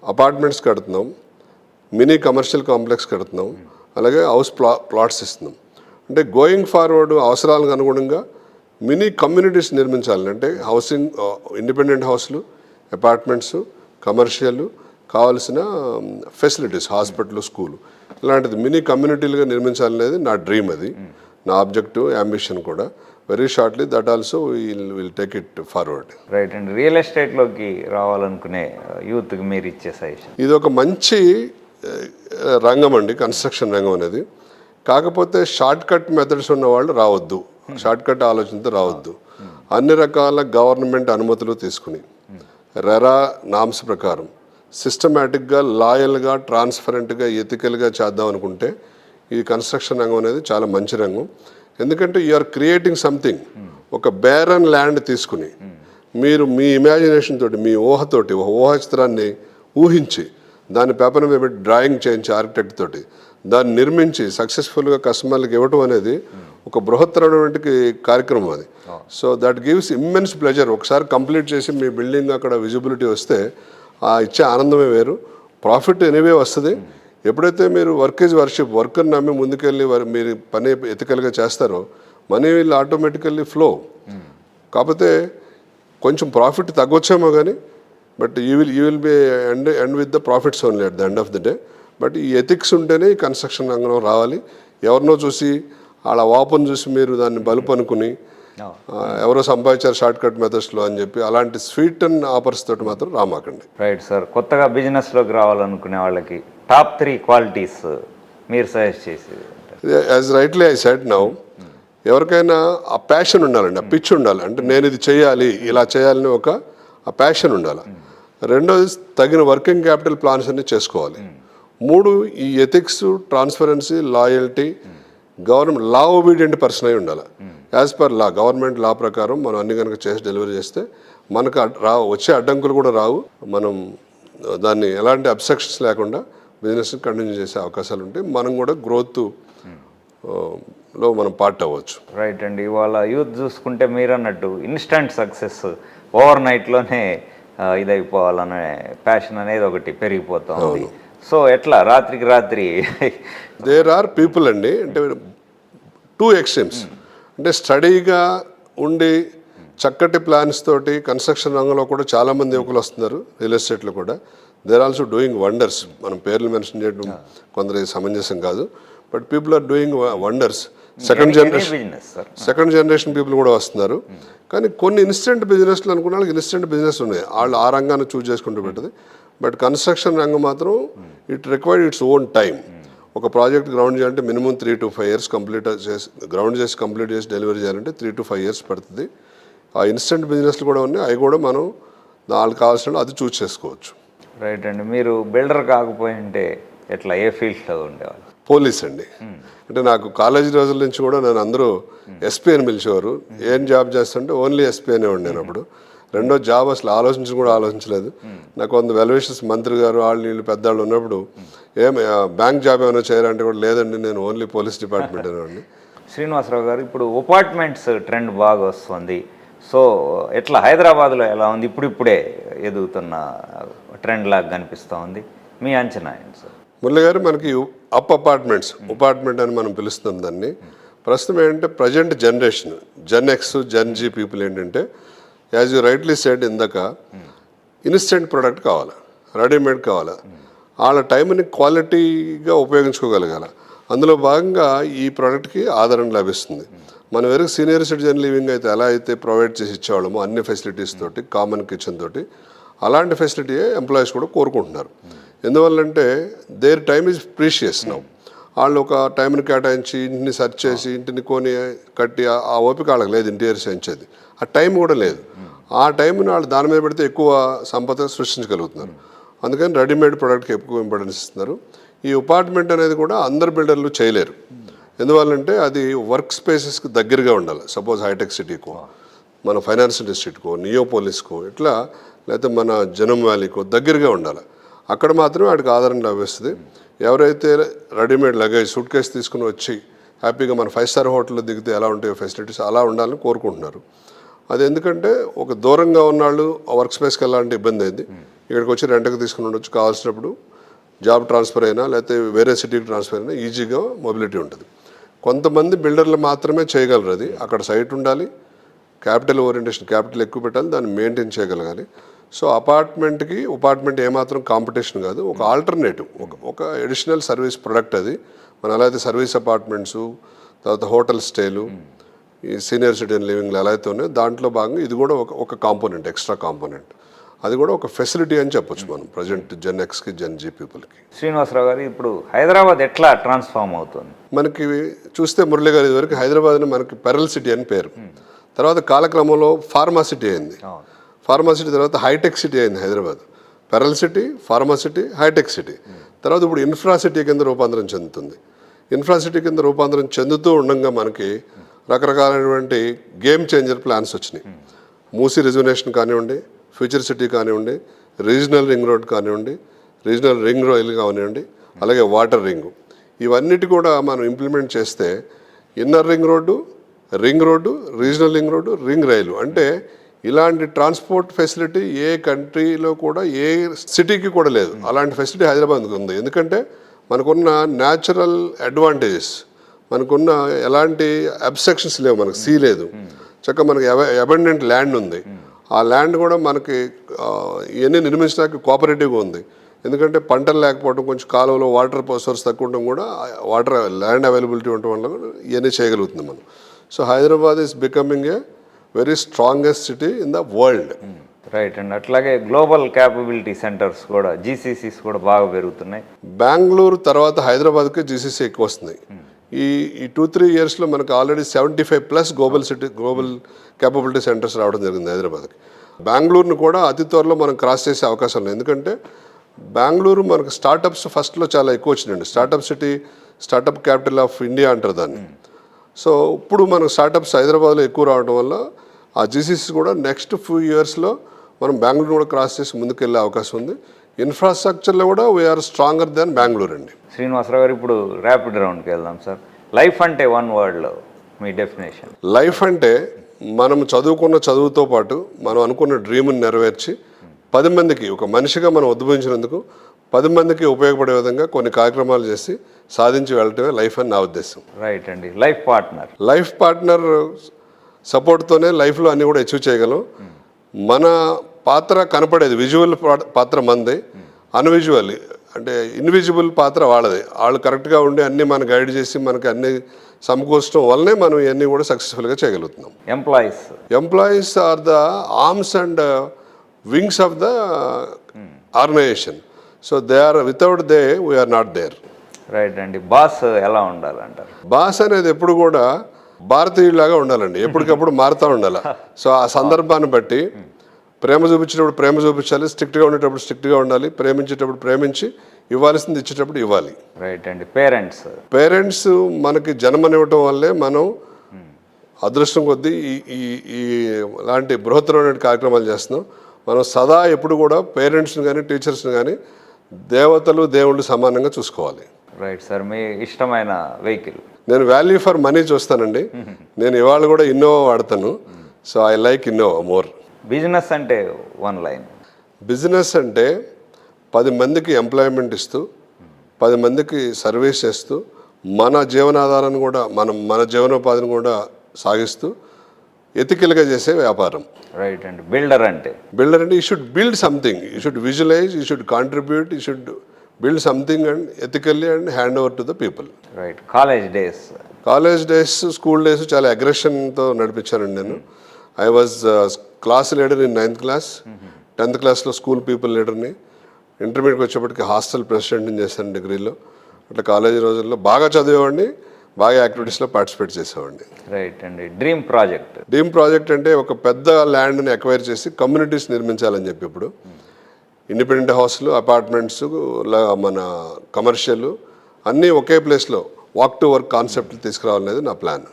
అపార్ట్మెంట్స్ కడుతున్నాం, మినీ కమర్షియల్ కాంప్లెక్స్ కడుతున్నాం, అలాగే హౌస్ ప్లాట్స్ ఇస్తున్నాం. అంటే గోయింగ్ ఫార్వర్డ్ అవసరాలకు అనుగుణంగా మినీ కమ్యూనిటీస్ నిర్మించాలి. అంటే హౌసింగ్, ఇండిపెండెంట్ హౌస్లు, అపార్ట్మెంట్స్, కమర్షియల్, కావాల్సిన ఫెసిలిటీస్, హాస్పిటల్, స్కూలు, ఇలాంటిది మినీ కమ్యూనిటీలుగా నిర్మించాలనేది నా డ్రీమ్. అది నా ఆబ్జెక్టివ్, అంబిషన్ కూడా. Very shortly that also will take it forward. Right అండి. రియల్ ఎస్టేట్లోకి రావాలనుకునే యూత్కి మీరు ఇచ్చే సజెషన్? ఇది ఒక మంచి రంగం అండి, కన్స్ట్రక్షన్ రంగం అనేది. కాకపోతే షార్ట్ కట్ మెథడ్స్ ఉన్న వాళ్ళు రావద్దు, షార్ట్ కట్ ఆలోచనతో రావద్దు. అన్ని రకాల గవర్నమెంట్ అనుమతులు తీసుకుని రెరా నామ్స్ ప్రకారం సిస్టమేటిక్గా, లాయల్గా, ట్రాన్స్పరెంట్గా, ఎథికల్గా చేద్దాం అనుకుంటే ఈ కన్స్ట్రక్షన్ రంగం అనేది చాలా మంచి రంగం. ఎందుకంటే యూఆర్ క్రియేటింగ్ సంథింగ్. ఒక బేరన్ ల్యాండ్ తీసుకుని మీరు మీ ఇమాజినేషన్ తోటి, మీ ఊహతోటి, ఒక ఊహ చిత్రాన్ని ఊహించి దాన్ని పేపర్ మీద పెట్టి డ్రాయింగ్ చేయించి ఆర్కిటెక్ట్ తోటి దాన్ని నిర్మించి సక్సెస్ఫుల్గా కస్టమర్లకు ఇవ్వటం అనేది ఒక బృహత్తరమైనటువంటి కార్యక్రమం అది. So that gives immense pleasure. ఒకసారి కంప్లీట్ చేసి మీ బిల్డింగ్ అక్కడ విజిబిలిటీ వస్తే ఆ ఇచ్చే ఆనందమే వేరు. ప్రాఫిట్ ఎనీవే వస్తుంది. ఎప్పుడైతే మీరు వర్క్ ఈజ్ వర్షిప్, వర్క్ని నమ్మి ముందుకెళ్ళి మీరు పని ఎథికల్గా చేస్తారో మనీ విల్ ఆటోమేటికల్లీ ఫ్లో. కాకపోతే కొంచెం ప్రాఫిట్ తగ్గొచ్చేమో కానీ, but you will be end with the profits only at the end of the day. But ఈ ఎథిక్స్ ఉంటేనే ఈ కన్స్ట్రక్షన్ రంగంలో రావాలి. ఎవరినో చూసి వాళ్ళ వాపను చూసి మీరు దాన్ని బలుపు అనుకుని ఎవరో సంపాదించారు షార్ట్ కట్ మెథడ్స్లో అని చెప్పి అలాంటి స్వీట్ అండ్ ఆఫర్స్ తోటి మాత్రం రామాకండి. Right sir. కొత్తగా బిజినెస్లోకి రావాలనుకునే వాళ్ళకి టాప్ 3 క్వాలిటీస్ మీరు సజెస్ట్ చేసేది? As rightly I said now, ఎవరికైనా ఆ ప్యాషన్ ఉండాలండి, ఆ పిచ్ ఉండాలి. అంటే నేను ఇది చేయాలి, ఇలా చేయాలని ఆ ప్యాషన్ ఉండాలి. రెండోది తగిన వర్కింగ్ క్యాపిటల్ ప్లాన్స్ అన్ని చేసుకోవాలి. 3 ఈ ఎథిక్స్, ట్రాన్స్పరెన్సీ, లాయల్టీ, గవర్నమెంట్ లా ఒబీడియంట్ పర్సన్ అయి ఉండాలి. యాజ్ పర్ లా, గవర్నమెంట్ లా ప్రకారం మనం అన్ని కనుక చేసి డెలివరీ చేస్తే మనకు వచ్చే అడ్డంకులు కూడా రావు. మనం దాన్ని ఎలాంటి అబ్స్ట్రక్షన్స్ లేకుండా బిజినెస్ కంటిన్యూ చేసే అవకాశాలు ఉంటాయి. మనం కూడా గ్రోత్ లో మనం పార్ట్ అవ్వచ్చు. రైట్ అండి. ఇవాళ యూత్ చూసుకుంటే మీరు అన్నట్టు ఇన్స్టంట్ సక్సెస్, ఓవర్ నైట్లోనే ఇదైపోవాలనే ప్యాషన్ అనేది ఒకటి పెరిగిపోతుంది. సో ఎట్లా రాత్రికి రాత్రి దేర్ ఆర్ పీపుల్ అండి, అంటే 2 ఎక్స్ట్రీమ్స్. అంటే స్టడీగా ఉండి చక్కటి ప్లాన్స్ తోటి కన్స్ట్రక్షన్ రంగంలో కూడా చాలామంది యువకులు వస్తున్నారు, రియల్ ఎస్టేట్లో కూడా. They're also doing wonders. మనం పేర్లు మెన్షన్ చేయడం కొందరికి సమంజసం కాదు, but people are doing wonders. Second generation people కూడా వస్తున్నారు. కానీ కొన్ని ఇన్స్టెంట్ బిజినెస్లు అనుకున్న వాళ్ళకి ఇన్స్టెంట్ బిజినెస్ ఉన్నాయి, వాళ్ళు ఆ రంగాన్ని చూజ్ చేసుకుంటూ పెట్టదు. బట్ కన్స్ట్రక్షన్ రంగం మాత్రం it required its own time. ఒక ప్రాజెక్ట్ గ్రౌండ్ చేయాలంటే మినిమం 3 to 5 years కంప్లీట్ చేసి గ్రౌండ్ చేసి కంప్లీట్ చేసి డెలివరీ చేయాలంటే 3 to 5 years పడుతుంది. ఆ ఇన్స్టెంట్ బిజినెస్లు కూడా ఉన్నాయి, అవి కూడా మనం వాళ్ళకి కావాల్సిన అది చూస్ చేసుకోవచ్చు. రైట్ అండి. మీరు బిల్డర్ కాకపోయి ఉంటే ఎట్లా, ఏ ఫీల్డ్లో ఉండేవాళ్ళు? పోలీస్ అండి. అంటే నాకు కాలేజీ రోజుల నుంచి కూడా నన్ను అందరూ ఎస్పీ అని పిలిచేవారు. ఏం జాబ్ చేస్తుంటే ఓన్లీ ఎస్పీ అనేవాడు నేను అప్పుడు. రెండో జాబ్ అసలు ఆలోచించలేదు. నాకు కొంత వెల్విషర్స్ మంత్రి గారు వాళ్ళు వీళ్ళు పెద్దవాళ్ళు ఉన్నప్పుడు బ్యాంక్ జాబ్ ఏమైనా చేయాలంటే కూడా లేదండి, నేను ఓన్లీ పోలీస్ డిపార్ట్మెంట్ అనేవాడిని. శ్రీనివాసరావు గారు, ఇప్పుడు అపార్ట్మెంట్స్ ట్రెండ్ బాగా వస్తుంది. సో ఎట్లా హైదరాబాద్లో ఎలా ఉంది? ఇప్పుడిప్పుడే ఎదుగుతున్న ట్రెండ్ లాగా కనిపిస్తూ ఉంది, మీ అంచనా ఏంటి సార్? మురళి గారు, మనకి అపార్ట్మెంట్ అని మనం పిలుస్తున్నాం దాన్ని. ప్రస్తుతం ఏంటంటే ప్రజెంట్ జనరేషన్ జెన్ ఎక్స్, జెన్ జీ పీపుల్ ఏంటంటే యాజ్ యూ రైట్లీ సెడ్ ఇందాక ఇన్స్టెంట్ ప్రోడక్ట్ కావాలి, రెడీమేడ్ కావాలి, వాళ్ళ టైంని క్వాలిటీగా ఉపయోగించుకోగలగాలి. అందులో భాగంగా ఈ ప్రోడక్ట్కి ఆదరణ లభిస్తుంది. మనం వరకు సీనియర్ సిటిజన్ లివింగ్ అయితే ఎలా అయితే ప్రొవైడ్ చేసి ఇచ్చేవాళ్ళమో అన్ని ఫెసిలిటీస్ తోటి, కామన్ కిచెన్ తోటి, అలాంటి ఫెసిలిటీయే ఎంప్లాయీస్ కూడా కోరుకుంటున్నారు. ఎందువల్లంటే their time is precious now. వాళ్ళు ఒక టైంని కేటాయించి ఇంటిని సెర్చ్ చేసి ఇంటిని కొని కట్టి ఆ ఓపిక వాళ్ళకి లేదు, ఇంటీరియర్స్ చేయించేది ఆ టైం కూడా లేదు. ఆ టైంని వాళ్ళు దాని మీద పెడితే ఎక్కువ సంపద సృష్టించగలుగుతున్నారు. అందుకని రెడీమేడ్ ప్రోడక్ట్కి ఎక్కువ ఇంపార్టెన్స్ ఇస్తున్నారు. ఈ అపార్ట్మెంట్ అనేది కూడా అందరు బిల్డర్లు చేయలేరు. ఎందువల్లంటే అది వర్క్ స్పేసెస్కి దగ్గరగా ఉండాలి. సపోజ్ హైటెక్ సిటీకో, మన ఫైనాన్షియల్ డిస్ట్రిక్ట్కో, నియోపోలిస్కో, ఇట్లా లేకపోతే మన జనం వ్యాలీకో దగ్గరగా ఉండాలి. అక్కడ మాత్రమే వాటికి ఆదరణ లభిస్తుంది. ఎవరైతే రెడీమేడ్ లగేజ్ సూట్ కేసు తీసుకుని వచ్చి హ్యాపీగా మన 5 స్టార్ హోటల్లో దిగితే ఎలా ఉంటాయో ఫెసిలిటీస్ అలా ఉండాలని కోరుకుంటున్నారు. అది ఎందుకంటే ఒక దూరంగా ఉన్నవాళ్ళు వర్క్ స్పేస్కి వెళ్ళాలంటే ఇబ్బంది అయింది. ఇక్కడికి వచ్చి రెంట్కి తీసుకుని ఉండొచ్చు, కావాల్సినప్పుడు జాబ్ ట్రాన్స్ఫర్ అయినా లేకపోతే వేరే సిటీకి ట్రాన్స్ఫర్ అయినా ఈజీగా మొబిలిటీ ఉంటుంది. కొంతమంది బిల్డర్లు మాత్రమే చేయగలరు. అది అక్కడ సైట్ ఉండాలి, క్యాపిటల్ ఓరియంటేషన్, క్యాపిటల్ ఎక్కువ పెట్టాలి, దాన్ని మెయింటైన్ చేయగలగాలి. సో అపార్ట్మెంట్ ఏమాత్రం కాంపిటీషన్ కాదు, ఒక ఆల్టర్నేటివ్, ఒక అడిషనల్ సర్వీస్ ప్రొడక్ట్. అది మన ఎలా అయితే సర్వీస్ అపార్ట్మెంట్స్, తర్వాత హోటల్ స్టేలు, ఈ సీనియర్ సిటిజన్ లివింగ్లు ఎలా అయితే ఉన్నాయో దాంట్లో భాగంగా ఇది కూడా ఒక కాంపోనెంట్, ఎక్స్ట్రా కాంపోనెంట్. అది కూడా ఒక ఫెసిలిటీ అని చెప్పొచ్చు మనం ప్రజెంట్ జెన్ ఎక్స్కి, జెన్ జీ పీపుల్కి. శ్రీనివాసరావు గారు, ఇప్పుడు హైదరాబాద్ ఎట్లా ట్రాన్స్ఫార్మ్ అవుతుంది? మనకి చూస్తే మురళి గారి ఇదివరకు హైదరాబాద్ని మనకి పెరల్ సిటీ అని పేరు, తర్వాత కాలక్రమంలో ఫార్మా సిటీ అయింది. ఫార్మా సిటీ తర్వాత హైటెక్ సిటీ అయింది Hyderabad. Pearl city, pharma city, hitech city. తర్వాత ఇప్పుడు ఇన్ఫ్రా సిటీ కింద రూపాంతరం చెందుతుంది. ఇన్ఫ్రా సిటీ కింద రూపాంతరం చెందుతూ ఉండగా మనకి రకరకాలైనటువంటి గేమ్ చేంజర్ ప్లాన్స్ వచ్చినాయి. మూసీ రిజర్వేషన్ కానివ్వండి, ఫ్యూచర్ సిటీ కానివ్వండి, రీజనల్ రింగ్ రోడ్ కానివ్వండి, రీజనల్ రింగ్ రైలు కానివ్వండి, అలాగే వాటర్ రింగు, ఇవన్నిటి కూడా మనం ఇంప్లిమెంట్ చేస్తే inner ring road, regional ring road, ring rail, అంటే ఇలాంటి ట్రాన్స్పోర్ట్ ఫెసిలిటీ ఏ కంట్రీలో కూడా ఏ సిటీకి కూడా లేదు. అలాంటి ఫెసిలిటీ హైదరాబాద్కి ఉంది. ఎందుకంటే మనకున్న న్యాచురల్ అడ్వాంటేజెస్, మనకున్న ఎలాంటి అబ్స్ట్రక్షన్స్ లేవు, మనకు సీ లేదు, చక్కగా మనకి అబండెంట్ ల్యాండ్ ఉంది. ఆ ల్యాండ్ కూడా మనకి ఇవన్నీ నిర్మించడానికి కోఆపరేటివ్గా ఉంది. ఎందుకంటే పంటలు లేకపోవడం, కొంచెం కాలువలో వాటర్ సోర్స్ తక్కువ ఉండడం కూడా, వాటర్ ల్యాండ్ అవైలబిలిటీ ఉండటం వల్ల ఇవన్నీ చేయగలుగుతుంది మనం. So Hyderabad is becoming a very strongest city in the world. Right అండి. అట్లాగే గ్లోబల్ క్యాపబిలిటీ సెంటర్స్ కూడా, జీసీసీస్ కూడా బాగా పెరుగుతున్నాయి. బెంగళూరు తర్వాత హైదరాబాద్కి జీసీసీ ఎక్కువ వస్తుంది. ఈ 2-3 ఇయర్స్లో మనకు ఆల్రెడీ 75+ గ్లోబల్ క్యాపబిలిటీ సెంటర్స్ రావడం జరిగింది హైదరాబాద్కి. బెంగళూరుని కూడా అతి త్వరలో మనం క్రాస్ చేసే అవకాశం ఉంది. ఎందుకంటే బెంగళూరు మనకు స్టార్టప్స్ ఫస్ట్లో చాలా ఎక్కువ వచ్చినాయండి. Startup city, startup capital of India అంటారు దాన్ని. సో ఇప్పుడు మనకు స్టార్టప్స్ హైదరాబాద్లో ఎక్కువ రావడం వల్ల ఆ జీసీసీ కూడా నెక్స్ట్ ఫ్యూ ఇయర్స్లో మనం బెంగళూరు కూడా క్రాస్ చేసి ముందుకెళ్ళే అవకాశం ఉంది. ఇన్ఫ్రాస్ట్రక్చర్లో కూడా వీఆర్ స్ట్రాంగర్ దాన్ బెంగళూరు అండి. శ్రీనివాసరావు గారు, ఇప్పుడు ర్యాపిడ్ రౌండ్కి వెళ్దాం సార్. లైఫ్ అంటే వన్ వర్డ్లో మీ డెఫినేషన్? లైఫ్ అంటే మనం చదువుకున్న చదువుతో పాటు మనం అనుకున్న డ్రీమ్ని నెరవేర్చి 10 మందికి, ఒక మనిషిగా మనం ఉద్భవించినందుకు 10 మందికి ఉపయోగపడే విధంగా కొన్ని కార్యక్రమాలు చేసి సాధించి వెళ్ళటమే లైఫ్ అని నా ఉద్దేశం. రైట్ అండి. లైఫ్ పార్ట్నర్ సపోర్ట్తోనే లైఫ్లో అన్నీ కూడా అచీవ్ చేయగలం. మన పాత్ర కనపడేది, విజువల్ పాత్ర మనది, అన్విజువల్ అంటే ఇన్విజిబుల్ పాత్ర వాళ్ళది. వాళ్ళు కరెక్ట్గా ఉండి అన్నీ మనం గైడ్ చేసి మనకి అన్ని సమకూర్చడం వల్లనే మనం ఇవన్నీ కూడా సక్సెస్ఫుల్గా చేయగలుగుతున్నాం. Employees are the arms and wings of the organisation. So they are, without they we are not there. Right అండి. బాస్ ఎలా ఉండాలంటారు? బాస్ అనేది ఎప్పుడు కూడా భారతీయులాగా ఉండాలండి, ఎప్పటికప్పుడు మారుతూ ఉండాలి. సో ఆ సందర్భాన్ని బట్టి ప్రేమ చూపించేటప్పుడు ప్రేమ చూపించాలి, స్ట్రిక్ట్గా ఉండేటప్పుడు స్ట్రిక్ట్గా ఉండాలి, ప్రేమించేటప్పుడు ప్రేమించి, ఇవ్వాల్సింది ఇచ్చేటప్పుడు ఇవ్వాలి. రైట్ అండి. పేరెంట్స్ మనకి జన్మనివ్వటం వల్లే మనం అదృష్టం కొద్దీ ఇలాంటి బృహత్తరమైన కార్యక్రమాలు చేస్తున్నాం. మనం సదా ఎప్పుడు కూడా పేరెంట్స్ని కానీ టీచర్స్ని కానీ దేవతలు దేవుళ్ళు సమానంగా చూసుకోవాలి. Right sir. మీ ఇష్టమైన వెహికల్? నేను వాల్యూ ఫర్ మనీ చూస్తానండి. నేను ఇవాళ కూడా ఇన్నోవా వాడతాను. So I like Innova more. Business అంటే వన్ లైన్? బిజినెస్ అంటే 10 మందికి ఎంప్లాయ్మెంట్ ఇస్తూ, 10 మందికి సర్వీస్ చేస్తూ, మన జీవనాధారాన్ని కూడా మన జీవనోపాధిని కూడా సాగిస్తూ ఎథికల్గా చేసే వ్యాపారం. రైట్ అండి. బిల్డర్ అంటే బిల్డర్ అంటే you should build something, you should visualize, you should contribute, you should build something and ethically and hand over to the people. Right. College days college days, school days చాలా అగ్రెషన్తో నడిపించానండి నేను. I was class leader in 9th class, 10th క్లాస్లో school people లీడర్ని, ఇంటర్మీడియట్కి వచ్చేప్పటికి hostel ప్రెసిడెంట్ని చేశాను డిగ్రీలో. అట్లా కాలేజీ రోజుల్లో బాగా చదివేవాడిని, బాగా యాక్టివిటీస్లో పార్టిసిపేట్ చేసేవాడిని. రైట్ అండి. డ్రీమ్ ప్రాజెక్ట్ అంటే ఒక పెద్ద ల్యాండ్ని అక్వైర్ చేసి కమ్యూనిటీస్ నిర్మించాలని చెప్పి ఇప్పుడు ఇండిపెండెంట్ హౌస్లు, అపార్ట్మెంట్స్, మన కమర్షియల్ అన్నీ ఒకే ప్లేస్లో వాక్ టు వర్క్ కాన్సెప్ట్లు తీసుకురావాలనేది నా plan.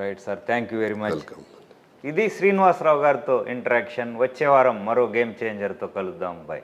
Right sir, thank you very much. Welcome. ఇది శ్రీనివాసరావు గారితో ఇంటరాక్షన్. వచ్చే వారం మరో గేమ్ చేంజర్తో కలుద్దాం. బాయ్.